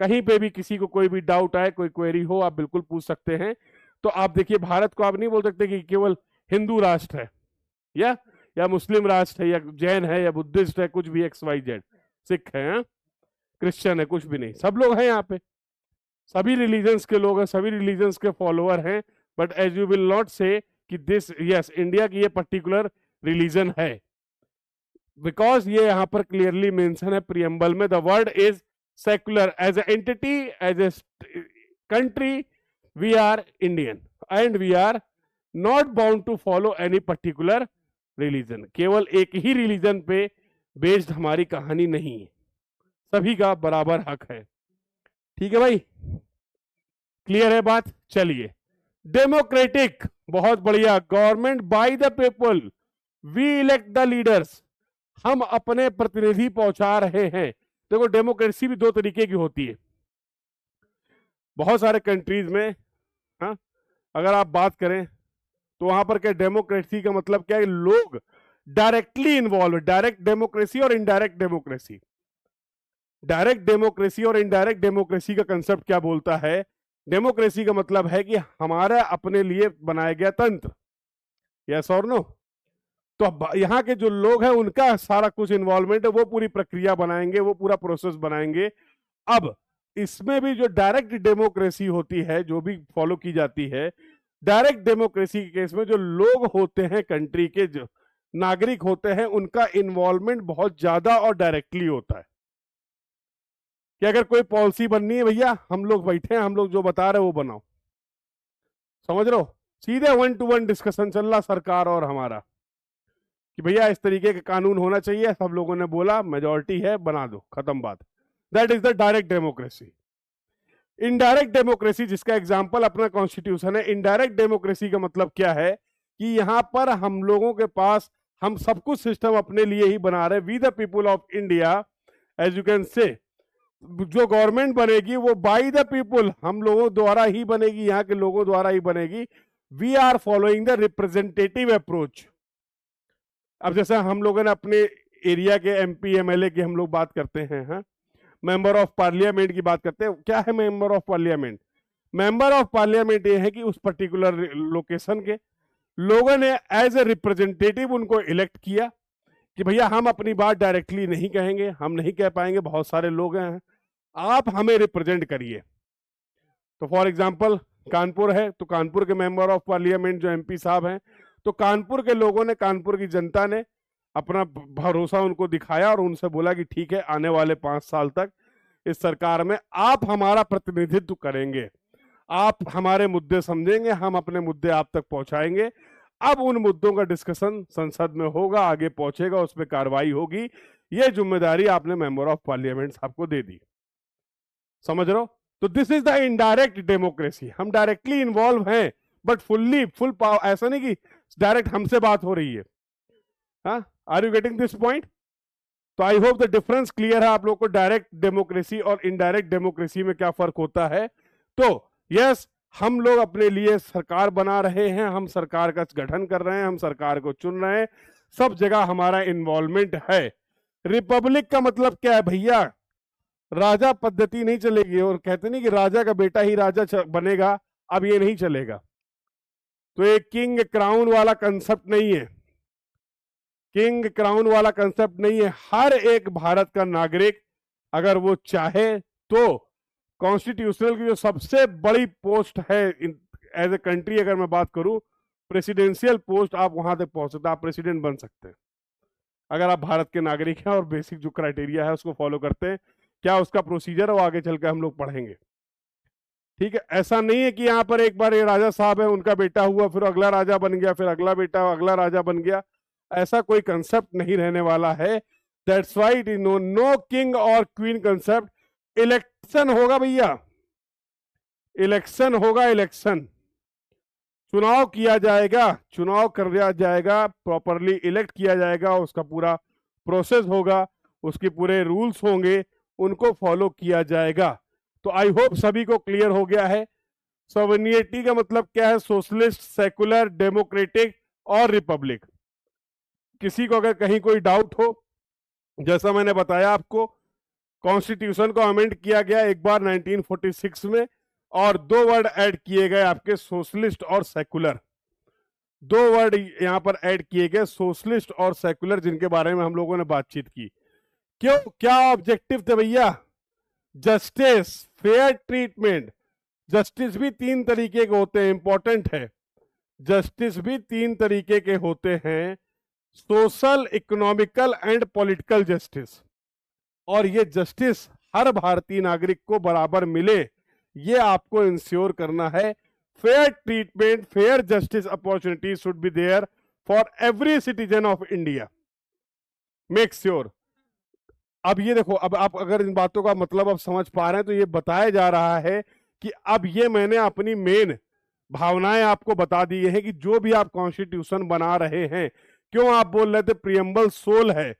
कहीं पे भी किसी को कोई भी डाउट आए, कोई क्वेरी हो, आप बिल्कुल पूछ सकते हैं। तो आप देखिए, भारत को आप नहीं बोल सकते कि केवल हिंदू राष्ट्र है या मुस्लिम राष्ट्र है या जैन है या बुद्धिस्ट है, कुछ भी XYZ, सिख है, क्रिश्चियन है, कुछ भी नहीं, सब लोग हैं यहाँ पे, सभी रिलीजन्स के लोग हैं, सभी रिलीजन्स के फॉलोअर हैं। But as you will not say कि दिस, यस इंडिया की ये पर्टिकुलर रिलीजन है, बिकॉज ये यहां पर क्लियरली मेंशन है प्रियम्बल में, the word is secular as a entity, as a country we are Indian and we are not bound to follow any particular religion. केवल एक ही रिलीजन पे बेस्ड हमारी कहानी नहीं है, सभी का बराबर हक है। ठीक है भाई, क्लियर है बात? चलिए, डेमोक्रेटिक, बहुत बढ़िया। Government by the people, we elect the leaders, हम अपने प्रतिनिधि पहुंचा रहे हैं। देखो, डेमोक्रेसी भी दो तरीके की होती है बहुत सारे कंट्रीज में। हाँ, अगर आप बात करें तो वहां पर क्या डेमोक्रेसी का मतलब क्या है? लोग डायरेक्टली इन्वॉल्व, डायरेक्ट डेमोक्रेसी और इनडायरेक्ट डेमोक्रेसी। डायरेक्ट डेमोक्रेसी और इनडायरेक्ट डेमोक्रेसी का कंसेप्ट क्या बोलता है? डेमोक्रेसी का मतलब है कि हमारा अपने लिए बनाया गया तंत्र, यस और नो। तो यहाँ के जो लोग हैं उनका सारा कुछ इन्वॉल्वमेंट है, वो पूरी प्रक्रिया बनाएंगे, वो पूरा प्रोसेस बनाएंगे। अब इसमें भी जो डायरेक्ट डेमोक्रेसी होती है, जो भी फॉलो की जाती है, डायरेक्ट डेमोक्रेसी के केस में जो लोग होते हैं, कंट्री के जो नागरिक होते हैं, उनका इन्वॉल्वमेंट बहुत ज्यादा और डायरेक्टली होता है। कि अगर कोई पॉलिसी बननी है, भैया हम लोग बैठे हैं, हम लोग जो बता रहे हैं वो बनाओ, समझ रहे हो? सीधे 1 to 1 डिस्कशन चल रहा सरकार और हमारा कि भैया इस तरीके का कानून होना चाहिए, सब लोगों ने बोला, मेजॉरिटी है, बना दो, खत्म बात। That is the direct democracy. Indirect democracy, जिसका एग्जांपल अपना कॉन्स्टिट्यूशन है, इनडायरेक्ट डेमोक्रेसी का मतलब क्या है कि यहां पर हम लोगों के पास हम सब कुछ सिस्टम अपने लिए ही बना रहे, we the people of India, as you can say. जो गवर्नमेंट बनेगी वो बाय द पीपुल, हम लोगों द्वारा ही बनेगी, यहाँ के लोगों द्वारा ही बनेगी। We are following the representative approach. अब जैसे हम लोगों ने अपने एरिया के एमपी एमएलए की हम लोग बात करते हैं, हाँ, मेंबर ऑफ पार्लियामेंट की बात करते हैं। क्या है member of parliament? Member of parliament ये है कि उस पर्टिकुलर लोकेशन के लोगों ने एज ए रिप्रेजेंटेटिव उनको इलेक्ट किया कि भैया हम अपनी बात डायरेक्टली नहीं कहेंगे, हम नहीं कह पाएंगे, बहुत सारे लोग हैं, आप हमें रिप्रेजेंट करिए। तो फॉर एग्जांपल कानपुर है, तो कानपुर के मेंबर ऑफ पार्लियामेंट जो एमपी साहब हैं, तो कानपुर के लोगों ने, कानपुर की जनता ने अपना भरोसा उनको दिखाया और उनसे बोला कि ठीक है, आने वाले 5 साल तक इस सरकार में आप हमारा प्रतिनिधित्व करेंगे, आप हमारे मुद्दे समझेंगे, हम अपने मुद्दे आप तक पहुंचाएंगे। अब उन मुद्दों का डिस्कशन संसद में होगा, आगे पहुंचेगा, उस पर कार्रवाई होगी। ये जिम्मेदारी आपने मेंबर ऑफ पार्लियामेंट साहब को दे दी, समझ रहे हो? तो this is the indirect democracy. हम डायरेक्टली इन्वॉल्व हैं, बट फुल पावर, ऐसा नहीं कि डायरेक्ट हमसे बात हो रही है। हाँ, are you getting this point? तो I hope the difference clear है आप लोग को, डायरेक्ट डेमोक्रेसी और इनडायरेक्ट डेमोक्रेसी में क्या फर्क होता है। तो यस, हम लोग अपने लिए सरकार बना रहे हैं, हम सरकार का गठन कर रहे हैं, हम सरकार को चुन रहे हैं, सब जगह हमारा इन्वॉल्वमेंट है। रिपब्लिक का मतलब क्या है भैया? राजा पद्धति नहीं चलेगी, और कहते नहीं कि राजा का बेटा ही राजा बनेगा, अब ये नहीं चलेगा। तो एक किंग क्राउन वाला कंसेप्ट नहीं है, किंग क्राउन वाला कंसेप्ट नहीं है। हर एक भारत का नागरिक अगर वो चाहे तो कॉन्स्टिट्यूशनल की जो सबसे बड़ी पोस्ट है एज ए कंट्री, अगर मैं बात करूं, प्रेसिडेंशियल पोस्ट, आप वहां तक पहुंच सकते हैं, आप प्रेसिडेंट बन सकते हैं अगर आप भारत के नागरिक हैं और बेसिक जो क्राइटेरिया है उसको फॉलो करते हैं। क्या उसका प्रोसीजर है वो आगे चल के हम लोग पढ़ेंगे, ठीक है? ऐसा नहीं है कि यहाँ पर एक बार ये राजा साहब है, उनका बेटा हुआ, फिर अगला राजा बन गया, फिर अगला बेटा, अगला राजा बन गया, ऐसा कोई कंसेप्ट नहीं रहने वाला है। That's why it is no king और क्वीन कंसेप्ट। इलेक्शन होगा भैया, इलेक्शन होगा, इलेक्शन, चुनाव किया जाएगा, चुनाव कर दिया जाएगा, प्रॉपरली इलेक्ट किया जाएगा, उसका पूरा प्रोसेस होगा, उसके पूरे रूल्स होंगे, उनको फॉलो किया जाएगा। तो आई होप सभी को क्लियर हो गया है। सॉवरेनिटी का मतलब क्या है? सोशलिस्ट, सेकुलर, डेमोक्रेटिक और रिपब्लिक। किसी को अगर कहीं कोई डाउट हो, जैसा मैंने बताया आपको, कॉन्स्टिट्यूशन को अमेंड किया गया एक बार 1946 में, और 2 वर्ड ऐड किए गए आपके, सोशलिस्ट और सेकुलर। 2 वर्ड यहां पर ऐड किए गए, सोशलिस्ट और सेकुलर, जिनके बारे में हम लोगों ने बातचीत की। क्यों, क्या ऑब्जेक्टिव थे भैया? Justice, fair treatment. जस्टिस भी 3 तरीके के होते हैं, इंपॉर्टेंट है, जस्टिस भी 3 तरीके के होते हैं। Social, economical and political justice. और ये जस्टिस हर भारतीय नागरिक को बराबर मिले, ये आपको इंश्योर करना है। Fair treatment, fair justice opportunity should be there for every citizen of India. Make sure. अब ये देखो, अब आप अगर इन बातों का मतलब अब समझ पा रहे हैं, तो ये बताया जा रहा है कि अब ये मैंने अपनी मेन भावनाएं आपको बता दी है कि जो भी आप कॉन्स्टिट्यूशन बना रहे हैं, क्यों आप बोल रहे थे प्रियम्बल सोल है।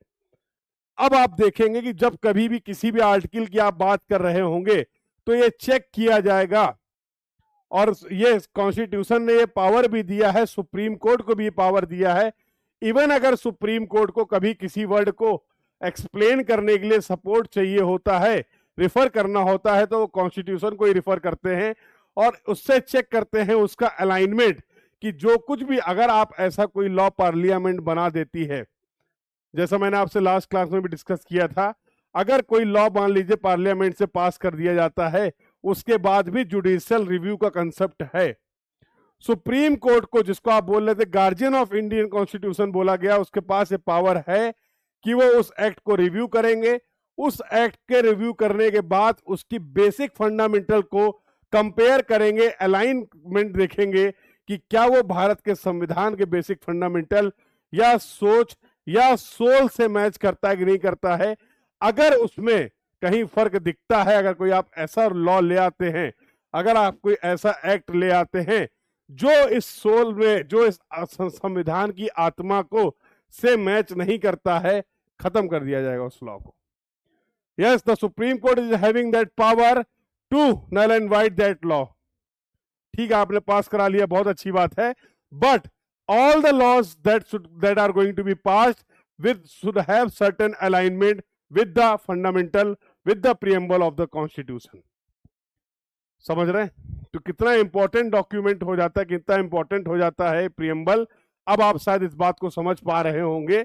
अब आप देखेंगे कि जब कभी भी किसी भी आर्टिकल की आप बात कर रहे होंगे तो ये चेक किया जाएगा। और ये कॉन्स्टिट्यूशन ने ये पावर भी दिया है, सुप्रीम कोर्ट को भी पावर दिया है। इवन अगर सुप्रीम कोर्ट को कभी किसी वर्ड को एक्सप्लेन करने के लिए सपोर्ट चाहिए होता है, रिफर करना होता है, तो वो कॉन्स्टिट्यूशन को ही रिफर करते हैं और उससे चेक करते हैं उसका अलाइनमेंट, कि जो कुछ भी अगर आप ऐसा कोई लॉ पार्लियामेंट बना देती है, जैसा मैंने आपसे लास्ट क्लास में भी डिस्कस किया था, अगर कोई लॉ मान लीजिए पार्लियामेंट से पास कर दिया जाता है, उसके बाद भी जुडिशियल रिव्यू का कंसेप्ट है। सुप्रीम कोर्ट को, जिसको आप बोल रहे थे गार्जियन ऑफ इंडियन कॉन्स्टिट्यूशन बोला गया, उसके पास ये पावर है कि वो उस एक्ट को रिव्यू करेंगे। उस एक्ट के रिव्यू करने के बाद उसकी बेसिक फंडामेंटल को कंपेयर करेंगे, अलाइनमेंट देखेंगे कि क्या वो भारत के संविधान के बेसिक फंडामेंटल या सोच या सोल से मैच करता है कि नहीं करता है। अगर उसमें कहीं फर्क दिखता है, अगर कोई आप ऐसा लॉ ले आते हैं, अगर आप कोई ऐसा एक्ट ले आते हैं जो इस सोल में, जो इस संविधान की आत्मा को से मैच नहीं करता है, खत्म कर दिया जाएगा उस लॉ को। Yes, the supreme court is having that power to null and void that law. ठीक है, आपने पास करा लिया, बहुत अच्छी बात है। But all the laws that are going to be passed should have certain alignment with the fundamental, with the preamble of the constitution। समझ रहे हैं? तो कितना इंपॉर्टेंट डॉक्यूमेंट हो जाता है, कितना इंपॉर्टेंट हो जाता है प्रियम्बल। अब आप शायद इस बात को समझ पा रहे होंगे।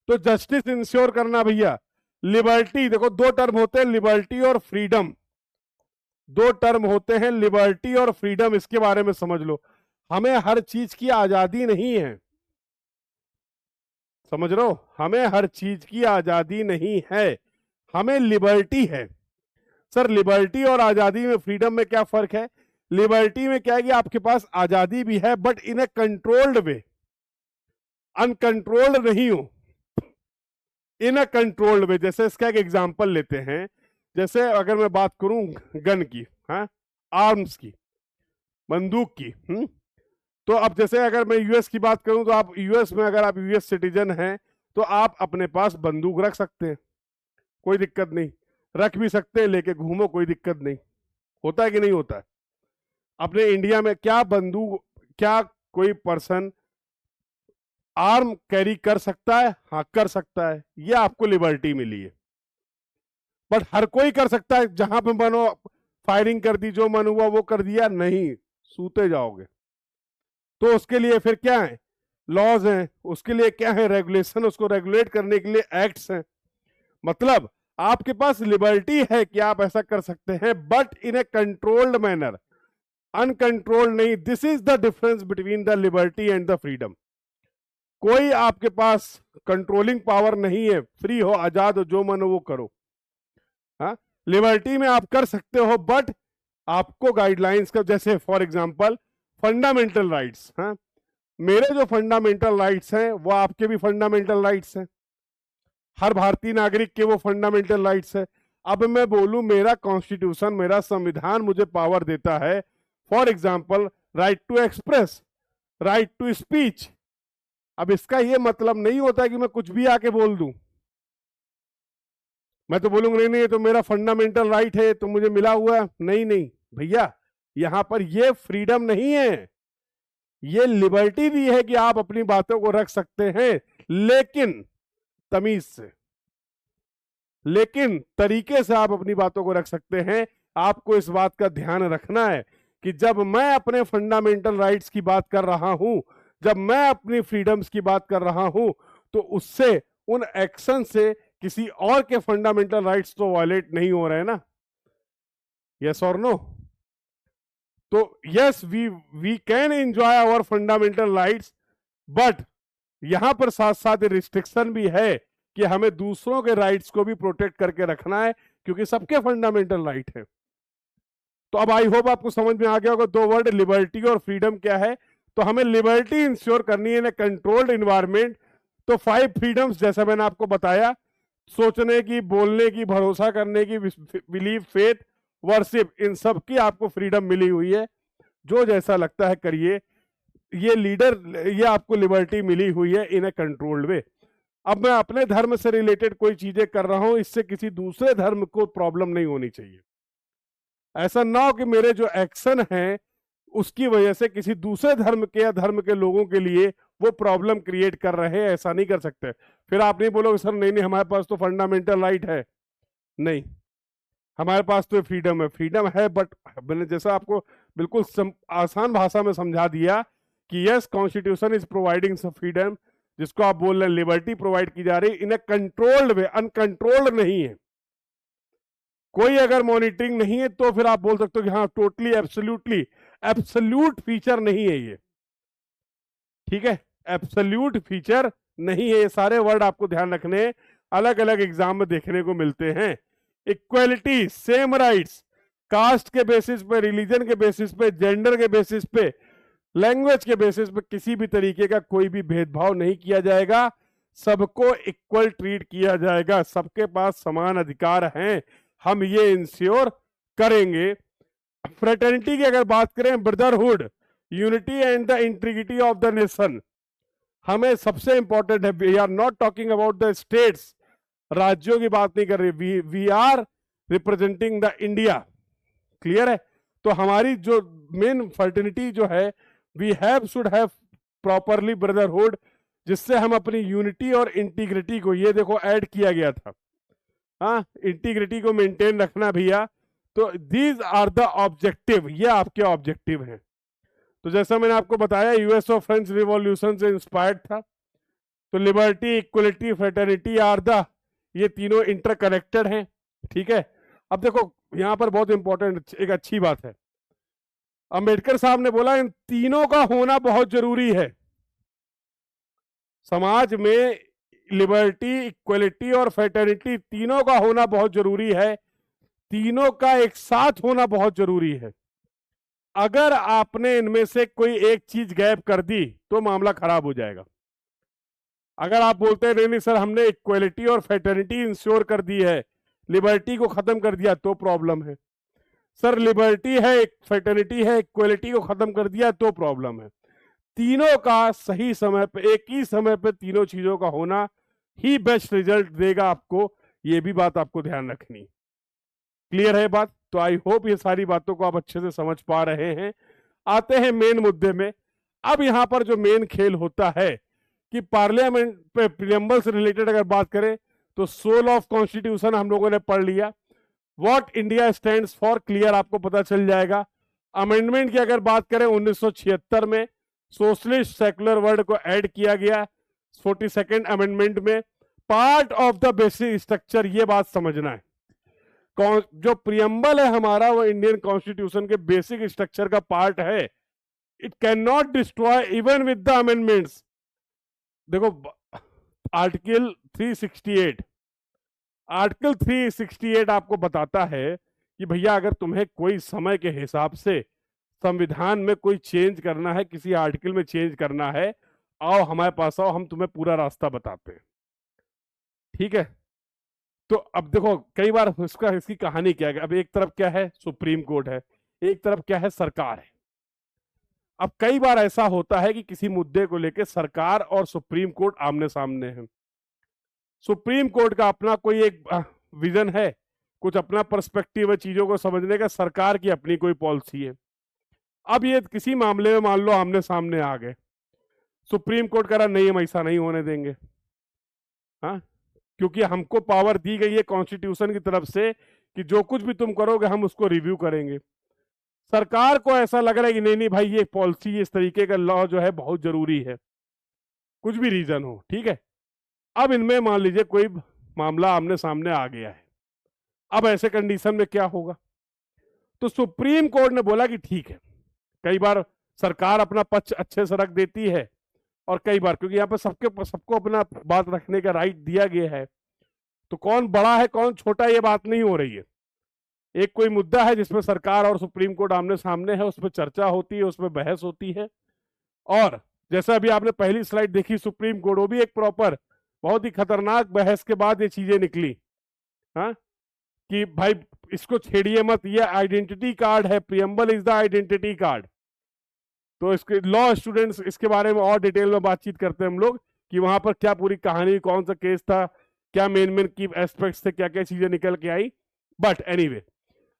तो जस्टिस इंश्योर करना भैया, लिबर्टी, देखो दो टर्म होते हैं, लिबर्टी और फ्रीडम। दो टर्म होते हैं, लिबर्टी और फ्रीडम, इसके बारे में समझ लो। हमें हर चीज की आजादी नहीं है, समझ रहे हो? हमें हर चीज की आजादी नहीं है, हमें लिबर्टी है। सर लिबर्टी और आजादी में, फ्रीडम में क्या फर्क है? लिबर्टी में क्या है कि आपके पास आजादी भी है but in a controlled way, uncontrolled नहीं हो, इन अ कंट्रोल्ड वे। जैसे इसका एक एग्जांपल लेते हैं, जैसे अगर मैं बात करूं गन की, हाँ, आर्म्स की, बंदूक की, तो अब जैसे अगर मैं यूएस की बात करूं, तो आप यूएस में, अगर आप यूएस सिटीजन हैं, तो आप अपने पास बंदूक रख सकते हैं, कोई दिक्कत नहीं, रख भी सकते हैं, लेके घूमो, कोई दिक्कत नहीं। होता है कि नहीं होता है? अपने इंडिया में क्या बंदूक, क्या कोई पर्सन आर्म कैरी कर सकता है? हाँ, कर सकता है, ये आपको लिबर्टी मिली है। बट हर कोई कर सकता है, जहां पे मनो फायरिंग कर दी, जो मन हुआ वो कर दिया? नहीं, सूते जाओगे। तो उसके लिए फिर क्या है? लॉज हैं, उसके लिए क्या है? रेगुलेशन, उसको रेगुलेट करने के लिए एक्ट्स हैं। मतलब आपके पास लिबर्टी है कि आप ऐसा कर सकते हैं, but in a controlled manner, uncontrolled नहीं। This is the difference between the liberty and the freedom. कोई आपके पास कंट्रोलिंग पावर नहीं है, फ्री हो, आजाद हो, जो मन हो वो करो। हाँ, लिबर्टी में आप कर सकते हो, बट आपको गाइडलाइंस का, जैसे फॉर एग्जांपल फंडामेंटल राइट्स, हाँ, मेरे जो फंडामेंटल राइट्स हैं वो आपके भी फंडामेंटल राइट्स हैं, हर भारतीय नागरिक के वो फंडामेंटल राइट्स है। अब मैं बोलूं मेरा कॉन्स्टिट्यूशन, मेरा संविधान मुझे पावर देता है, for example right to express, right to speech. अब इसका ये मतलब नहीं होता कि मैं कुछ भी आके बोल दूं। मैं तो बोलूंगा नहीं नहीं, ये तो मेरा फंडामेंटल राइट है, तो मुझे मिला हुआ है। नहीं नहीं भैया, यहां पर ये फ्रीडम नहीं है, ये लिबर्टी दी है कि आप अपनी बातों को रख सकते हैं, लेकिन तमीज से, लेकिन तरीके से आप अपनी बातों को रख सकते हैं। आपको इस बात का ध्यान रखना है कि जब मैं अपने फंडामेंटल राइट्स की बात कर रहा हूं, जब मैं अपनी फ्रीडम्स की बात कर रहा हूं, तो उससे, उन एक्शन से किसी और के फंडामेंटल राइट्स तो वायलेट नहीं हो रहे ना। यस और नो? तो yes, we can enjoy our fundamental rights, but यहां पर साथ साथ रिस्ट्रिक्शन भी है कि हमें दूसरों के राइट्स को भी प्रोटेक्ट करके रखना है, क्योंकि सबके फंडामेंटल राइट है। तो अब आई होप आपको समझ में आ गया होगा दो वर्ड लिबर्टी और फ्रीडम क्या है। तो हमें लिबर्टी इंश्योर करनी है इन ए कंट्रोल्ड इन्वायरमेंट। तो 5 फ्रीडम्स जैसा मैंने आपको बताया, सोचने की, बोलने की, भरोसा करने की, बिलीव, फेथ, वर्शिप, इन सब की आपको फ्रीडम मिली हुई है। जो जैसा लगता है करिए, ये लीडर, ये आपको लिबर्टी मिली हुई है इन ए कंट्रोल्ड वे। अब मैं अपने धर्म से रिलेटेड कोई चीजें कर रहा हूं, इससे किसी दूसरे धर्म को प्रॉब्लम नहीं होनी चाहिए। ऐसा ना हो कि मेरे जो एक्शन हैं उसकी वजह से किसी दूसरे धर्म के या धर्म के लोगों के लिए वो प्रॉब्लम क्रिएट कर रहे हैं। ऐसा नहीं कर सकते। फिर आप नहीं बोलोगे सर नहीं नहीं हमारे पास तो फंडामेंटल राइट है। नहीं, हमारे पास तो फ्रीडम है, फ्रीडम है, बट मैंने जैसा आपको बिल्कुल आसान भाषा में समझा दिया कि yes, constitution is providing some freedom, जिसको आप बोल रहे हैं लिबर्टी प्रोवाइड की जा रही, इन ए कंट्रोल्ड वे, अनकंट्रोल्ड नहीं है। कोई अगर मॉनिटरिंग नहीं है तो फिर आप बोल सकते हो कि हाँ टोटली एब्सोल्युटली, एब्सोल्यूट फीचर नहीं है ये, ठीक है, एब्सोल्यूट फीचर नहीं है। ये सारे वर्ड आपको ध्यान रखने, अलग अलग एग्जाम में देखने को मिलते हैं। इक्वलिटी, सेम राइट्स, कास्ट के बेसिस पे, रिलीजन के बेसिस पे, जेंडर के बेसिस पे, लैंग्वेज के बेसिस पे किसी भी तरीके का कोई भी भेदभाव नहीं किया जाएगा। सबको इक्वल ट्रीट किया जाएगा, सबके पास समान अधिकार हैं, हम ये इंश्योर करेंगे। फ्रेटर्निटी की अगर बात करें, brotherhood, unity and the integrity of the nation, हमें सबसे इंपॉर्टेंट है। We are not talking about the states, राज्यों की बात नहीं कर रही, we are representing the India. Clear है? तो हमारी जो मेन फ्रेटर्निटी जो है, we have should have properly brotherhood, जिससे हम अपनी यूनिटी और इंटीग्रिटी को, ये देखो ऐड किया गया था, हाँ, इंटीग्रिटी को मेंटेन रखना भैया। तो दीज आर द ऑब्जेक्टिव, ये आपके ऑब्जेक्टिव हैं। तो जैसा मैंने आपको बताया, यूएस और फ्रेंच रिवॉल्यूशन से इंस्पायर्ड था। तो liberty, equality, fraternity are the, ये तीनों इंटरकनेक्टेड हैं, ठीक है। अब देखो यहां पर बहुत इंपॉर्टेंट एक अच्छी बात है, अंबेडकर साहब ने बोला इन तीनों का होना बहुत जरूरी है। समाज में लिबर्टी, इक्वलिटी और फ्रेटर्निटी तीनों का होना बहुत जरूरी है, तीनों का एक साथ होना बहुत जरूरी है। अगर आपने इनमें से कोई एक चीज गैप कर दी तो मामला खराब हो जाएगा। अगर आप बोलते हैं नहीं नहीं सर हमने इक्वलिटी और फ्रेटर्निटी इंश्योर कर दी है, लिबर्टी को खत्म कर दिया, तो प्रॉब्लम है। सर लिबर्टी है, फ्रेटर्निटी है, इक्वलिटी को खत्म कर दिया तो प्रॉब्लम है। तीनों का सही समय पे, एक ही समय पे तीनों चीजों का होना ही बेस्ट रिजल्ट देगा आपको, ये भी बात आपको ध्यान रखनी। क्लियर है बात? तो आई होप ये सारी बातों को आप अच्छे से समझ पा रहे हैं। आते हैं मेन मुद्दे में। अब यहां पर जो मेन खेल होता है कि पार्लियामेंट पे प्रीएम्बल से रिलेटेड अगर बात करें तो सोल ऑफ कॉन्स्टिट्यूशन हम लोगों ने पढ़ लिया, what India stands for clear आपको पता चल जाएगा। अमेंडमेंट की अगर बात करें 1976 में सोशलिस्ट सेकुलर वर्ड को ऐड किया गया 42nd अमेंडमेंट में, part of the basic structure, ये बात समझना है। जो प्रियम्बल है हमारा वो इंडियन कॉन्स्टिट्यूशन के बेसिक स्ट्रक्चर का पार्ट है। It can not destroy even with the amendments. देखो आर्टिकल 368, आर्टिकल 368 आपको बताता है कि भैया अगर तुम्हें कोई समय के हिसाब से संविधान में कोई चेंज करना है, किसी आर्टिकल में चेंज करना है, आओ हमारे पास आओ, हम तुम्हें पूरा रास्ता बताते हैं, ठीक है। तो अब देखो कई बार इसकी कहानी क्या है, अब एक तरफ क्या है सुप्रीम कोर्ट है, एक तरफ क्या है सरकार है। अब कई बार ऐसा होता है कि किसी मुद्दे को लेकर सरकार और सुप्रीम कोर्ट आमने सामने है। सुप्रीम कोर्ट का अपना कोई एक विजन है, कुछ अपना पर्सपेक्टिव है चीजों को समझने का, सरकार की अपनी कोई पॉलिसी है। अब ये किसी मामले में मान लो आमने सामने आ गए, सुप्रीम कोर्ट कह रहा नहीं हम ऐसा नहीं होने देंगे, हाँ, क्योंकि हमको पावर दी गई है कॉन्स्टिट्यूशन की तरफ से कि जो कुछ भी तुम करोगे हम उसको रिव्यू करेंगे। सरकार को ऐसा लग रहा है कि नहीं नहीं भाई ये पॉलिसी, इस तरीके का लॉ जो है बहुत जरूरी है, कुछ भी रीजन हो, ठीक है। अब इनमें मान लीजिए कोई मामला आमने सामने आ गया है, अब ऐसे कंडीशन में क्या होगा? तो सुप्रीम कोर्ट ने बोला कि ठीक है, कई बार सरकार अपना पक्ष अच्छे से रख देती है, और कई बार, क्योंकि यहाँ पर सबको अपना बात रखने का राइट दिया गया है, तो कौन बड़ा है कौन छोटा ये बात नहीं हो रही है। एक कोई मुद्दा है जिसमें सरकार और सुप्रीम कोर्ट आमने सामने है, उसमें चर्चा होती है, उसमें बहस होती है, और जैसा अभी आपने पहली स्लाइड देखी सुप्रीम कोर्ट, वो भी एक प्रॉपर बहुत ही खतरनाक बहस के बाद ये चीजें निकली, हाँ, कि भाई इसको छेड़िए मत, ये आइडेंटिटी कार्ड है, preamble is the identity card. तो इसके लॉ स्टूडेंट्स इसके बारे में और डिटेल में बातचीत करते हैं हम लोग कि वहां पर क्या पूरी कहानी, कौन सा केस था, क्या मेन की एस्पेक्ट्स थे, क्या क्या चीजें निकल के आई। बट एनीवे,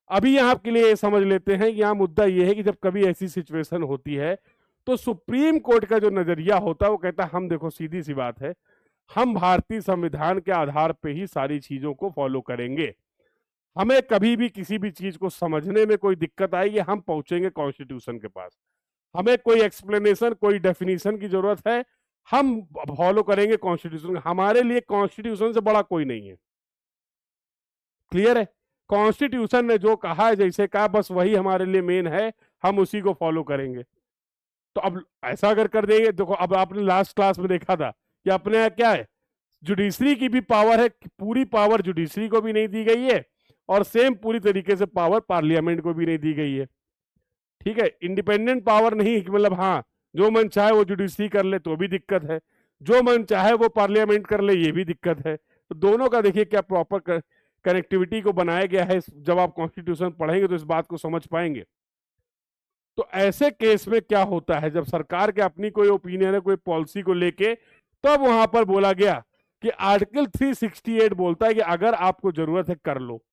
अभी यहाँ आपके लिए समझ लेते हैं कि यहाँ मुद्दा ये है कि जब कभी ऐसी सिचुएशन होती है तो सुप्रीम कोर्ट का जो नजरिया होता है वो कहता है हम देखो सीधी सी बात है, हम भारतीय संविधान के आधार पे ही सारी चीजों को फॉलो करेंगे। हमें कभी भी किसी भी चीज को समझने में कोई दिक्कत आएगी, हम पहुंचेंगे कॉन्स्टिट्यूशन के पास। हमें कोई एक्सप्लेनेशन, कोई डेफिनेशन की जरूरत है, हम फॉलो करेंगे कॉन्स्टिट्यूशन। हमारे लिए कॉन्स्टिट्यूशन से बड़ा कोई नहीं है। क्लियर है? कॉन्स्टिट्यूशन ने जो कहा है, जैसे कहा, बस वही हमारे लिए मेन है, हम उसी को फॉलो करेंगे। तो अब ऐसा अगर कर देंगे, देखो अब आपने लास्ट क्लास में देखा था कि अपने यहाँ क्या है, जुडिशरी की भी पावर है, पूरी पावर जुडिशरी को भी नहीं दी गई है, और सेम पूरी तरीके से पावर पार्लियामेंट को भी नहीं दी गई है। ठीक है, इंडिपेंडेंट पावर नहीं, मतलब हाँ जो मन चाहे वो जुडिशरी कर ले तो भी दिक्कत है, जो मन चाहे वो पार्लियामेंट कर ले ये भी दिक्कत है। तो दोनों का देखिए क्या प्रॉपर कनेक्टिविटी को बनाया गया है। जब आप कॉन्स्टिट्यूशन पढ़ेंगे तो इस बात को समझ पाएंगे। तो ऐसे केस में क्या होता है, जब सरकार के अपनी कोई ओपिनियन है कोई पॉलिसी को लेके, तब वहां पर बोला गया कि आर्टिकल 368 बोलता है कि अगर आपको जरूरत है कर लो।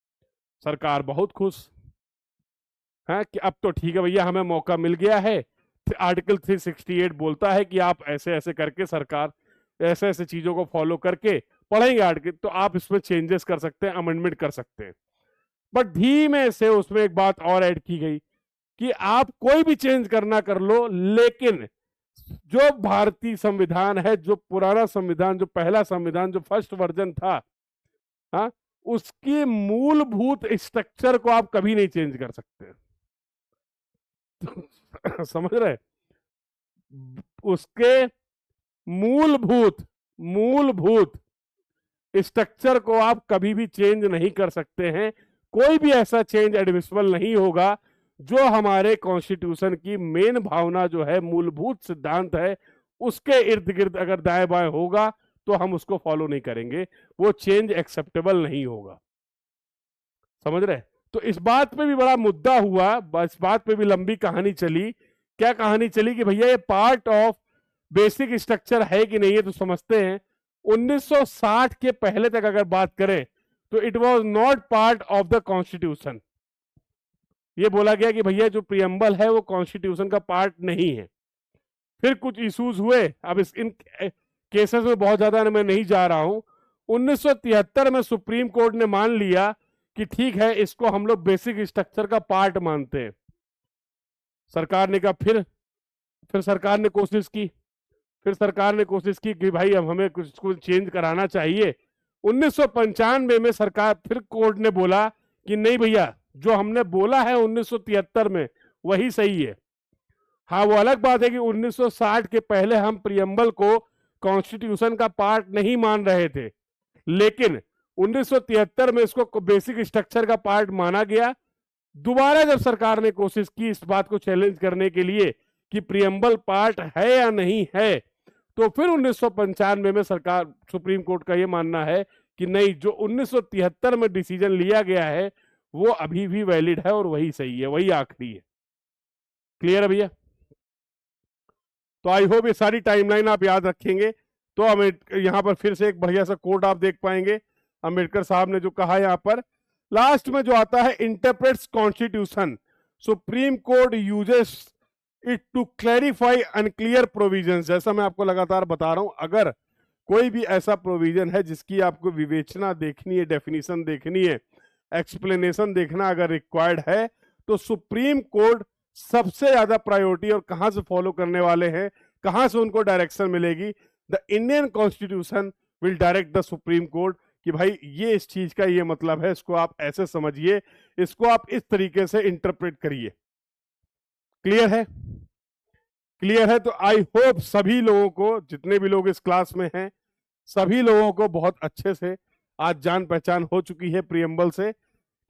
सरकार बहुत खुश है कि अब तो ठीक है भैया, हमें मौका मिल गया है। आर्टिकल 368 बोलता है कि आप ऐसे ऐसे करके, सरकार ऐसे ऐसे चीजों को फॉलो करके पढ़ेंगे आर्टिकल, तो आप इसमें चेंजेस कर सकते हैं, अमेंडमेंट कर सकते हैं। बट धीमे से उसमें एक बात और ऐड की गई कि आप कोई भी चेंज करना कर लो, लेकिन जो भारतीय संविधान है, जो पुराना संविधान, जो पहला संविधान, जो फर्स्ट वर्जन था, हाँ, उसकी मूलभूत स्ट्रक्चर को आप कभी नहीं चेंज कर सकते। समझ रहे? उसके मूलभूत स्ट्रक्चर को आप कभी भी चेंज नहीं कर सकते हैं। कोई भी ऐसा चेंज एडमिसिबल नहीं होगा जो हमारे कॉन्स्टिट्यूशन की मेन भावना जो है, मूलभूत सिद्धांत है, उसके इर्द गिर्द अगर दाएं बाएं होगा तो हम उसको फॉलो नहीं करेंगे, वो चेंज एक्सेप्टेबल नहीं होगा। समझ रहे? तो इस बात पे भी बड़ा मुद्दा हुआ, इस बात पे भी लंबी कहानी चली। क्या कहानी चली कि भैया ये पार्ट ऑफ बेसिक स्ट्रक्चर है कि नहीं है, तो समझते हैं 1960 के पहले तक अगर बात करें तो it was not part of the constitution. ये बोला गया कि भैया जो प्रियम्बल है वो कॉन्स्टिट्यूशन का पार्ट नहीं है। फिर कुछ इश्यूज हुए, अब इन केसेस में बहुत ज्यादा मैं नहीं जा रहा हूं। 1973 में सुप्रीम कोर्ट ने मान लिया कि ठीक है, इसको हम लोग बेसिक स्ट्रक्चर का पार्ट मानते हैं। सरकार ने कहा, फिर सरकार ने कोशिश की, कि भाई अब हमें कुछ चेंज कराना चाहिए। 1995 में सरकार, फिर कोर्ट ने बोला कि नहीं भैया, जो हमने बोला है 1973 में वही सही है। हाँ, वो अलग बात है कि 1960 के पहले हम प्रियम्बल को कॉन्स्टिट्यूशन का पार्ट नहीं मान रहे थे, लेकिन 1973 में इसको बेसिक स्ट्रक्चर का पार्ट माना गया। दोबारा जब सरकार ने कोशिश की इस बात को चैलेंज करने के लिए कि प्रियम्बल पार्ट है या नहीं है, तो फिर 1995 में सरकार, सुप्रीम कोर्ट का यह मानना है कि नहीं, जो 1973 में डिसीजन लिया गया है वो अभी भी वैलिड है और वही सही है, वही आखिरी है। क्लियर है भैया? तो आई होप ये सारी टाइमलाइन आप याद रखेंगे। तो यहां पर फिर से एक बढ़िया सा कोट आप देख पाएंगे, अंबेडकर साहब ने जो कहा यहां पर लास्ट में जो आता है, interprets constitution, supreme court uses it to clarify unclear provisions. जैसा मैं आपको लगातार बता रहा हूं, अगर कोई भी ऐसा प्रोविजन है जिसकी आपको विवेचना देखनी है, डेफिनेशन देखनी है, एक्सप्लेनेशन देखना अगर रिक्वायर्ड है, तो सुप्रीम कोर्ट सबसे ज्यादा प्रायोरिटी, और कहां से फॉलो करने वाले हैं, कहां से उनको डायरेक्शन मिलेगी, the Indian constitution will direct the supreme court कि भाई ये इस चीज का ये मतलब है, इसको आप ऐसे समझिए, इसको आप इस तरीके से इंटरप्रेट करिए। क्लियर है? क्लियर है? तो आई होप सभी लोगों को, जितने भी लोग इस क्लास में हैं, सभी लोगों को बहुत अच्छे से आज जान पहचान हो चुकी है प्रियम्बल से।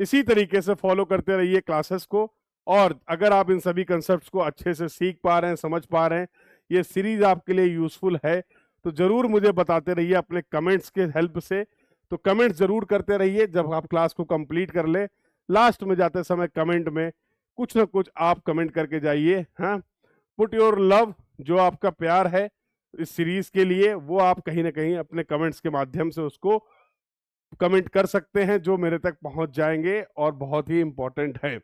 इसी तरीके से फॉलो करते रहिए क्लासेस को, और अगर आप इन सभी कंसेप्ट्स को अच्छे से सीख पा रहे हैं, समझ पा रहे हैं, ये सीरीज आपके लिए यूजफुल है, तो जरूर मुझे बताते रहिए अपने कमेंट्स के हेल्प से। तो कमेंट्स जरूर करते रहिए जब आप क्लास को कंप्लीट कर ले। लास्ट में जाते समय कमेंट में कुछ ना कुछ आप कमेंट करके जाइए। हाँ, पुट योर लव, जो आपका प्यार है इस सीरीज के लिए, वो आप कहीं ना कहीं अपने कमेंट्स के माध्यम से उसको कमेंट कर सकते हैं, जो मेरे तक पहुंच जाएंगे और बहुत ही इंपॉर्टेंट है।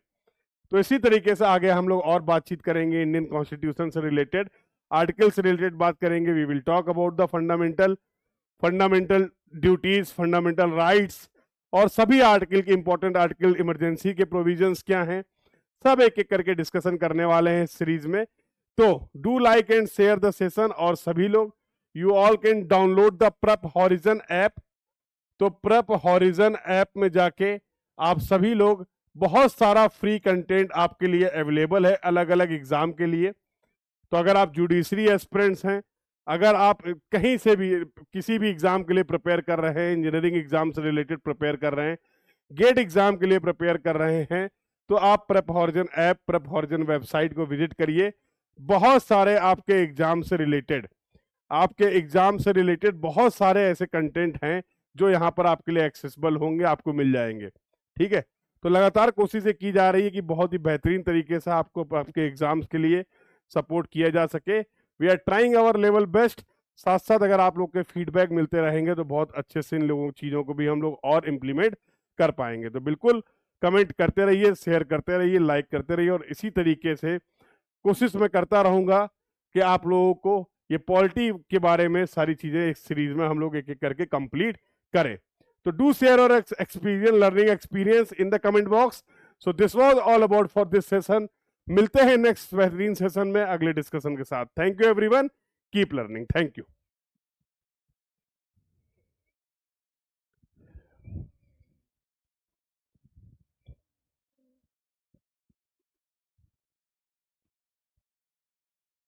तो इसी तरीके से आगे हम लोग और बातचीत करेंगे इंडियन कॉन्स्टिट्यूशन से रिलेटेड, आर्टिकल से रिलेटेड बात करेंगे। We will talk about the fundamental duties, fundamental rights, और सभी आर्टिकल के इंपॉर्टेंट आर्टिकल, इमरजेंसी के प्रोविजंस क्या हैं, सब एक एक करके डिस्कशन करने वाले हैं इस सीरीज में। तो do like and share the session, और सभी लोग, you all can download the prep horizon app. तो प्रेप हॉरिजन ऐप में जाके आप सभी लोग, बहुत सारा फ्री कंटेंट आपके लिए अवेलेबल है अलग अलग एग्जाम के लिए। तो अगर आप जुडिशरी एस्पिरेंट्स हैं, अगर आप कहीं से भी किसी भी एग्जाम के लिए प्रिपेयर कर रहे हैं, इंजीनियरिंग एग्जाम से रिलेटेड प्रिपेयर कर रहे हैं, गेट एग्जाम के लिए प्रिपेयर कर रहे हैं, तो आप prep horizon app, prep horizon website को विजिट करिए। बहुत सारे आपके एग्जाम से रिलेटेड बहुत सारे ऐसे कंटेंट हैं जो यहाँ पर आपके लिए एक्सेसिबल होंगे, आपको मिल जाएंगे। ठीक है? तो लगातार कोशिशें की जा रही है कि बहुत ही बेहतरीन तरीके से आपको आपके एग्जाम्स के लिए सपोर्ट किया जा सके। We are trying our level best. साथ साथ अगर आप लोग के फीडबैक मिलते रहेंगे तो बहुत अच्छे से इन लोगों चीज़ों को भी हम लोग और इम्प्लीमेंट कर पाएंगे। तो बिल्कुल कमेंट करते रहिए, शेयर करते रहिए, लाइक करते रहिए, और इसी तरीके से कोशिश मैं करता रहूँगा कि आप लोगों को ये पॉलिटी के बारे में सारी चीज़ें इस सीरीज में हम लोग एक एक करके कंप्लीट करें। तो डू शेयर और experience, learning experience in the comment box. So this was all about for this session. मिलते हैं नेक्स्ट बेहतरीन सेशन में अगले डिस्कशन के साथ। Thank you everyone, keep learning. Thank you.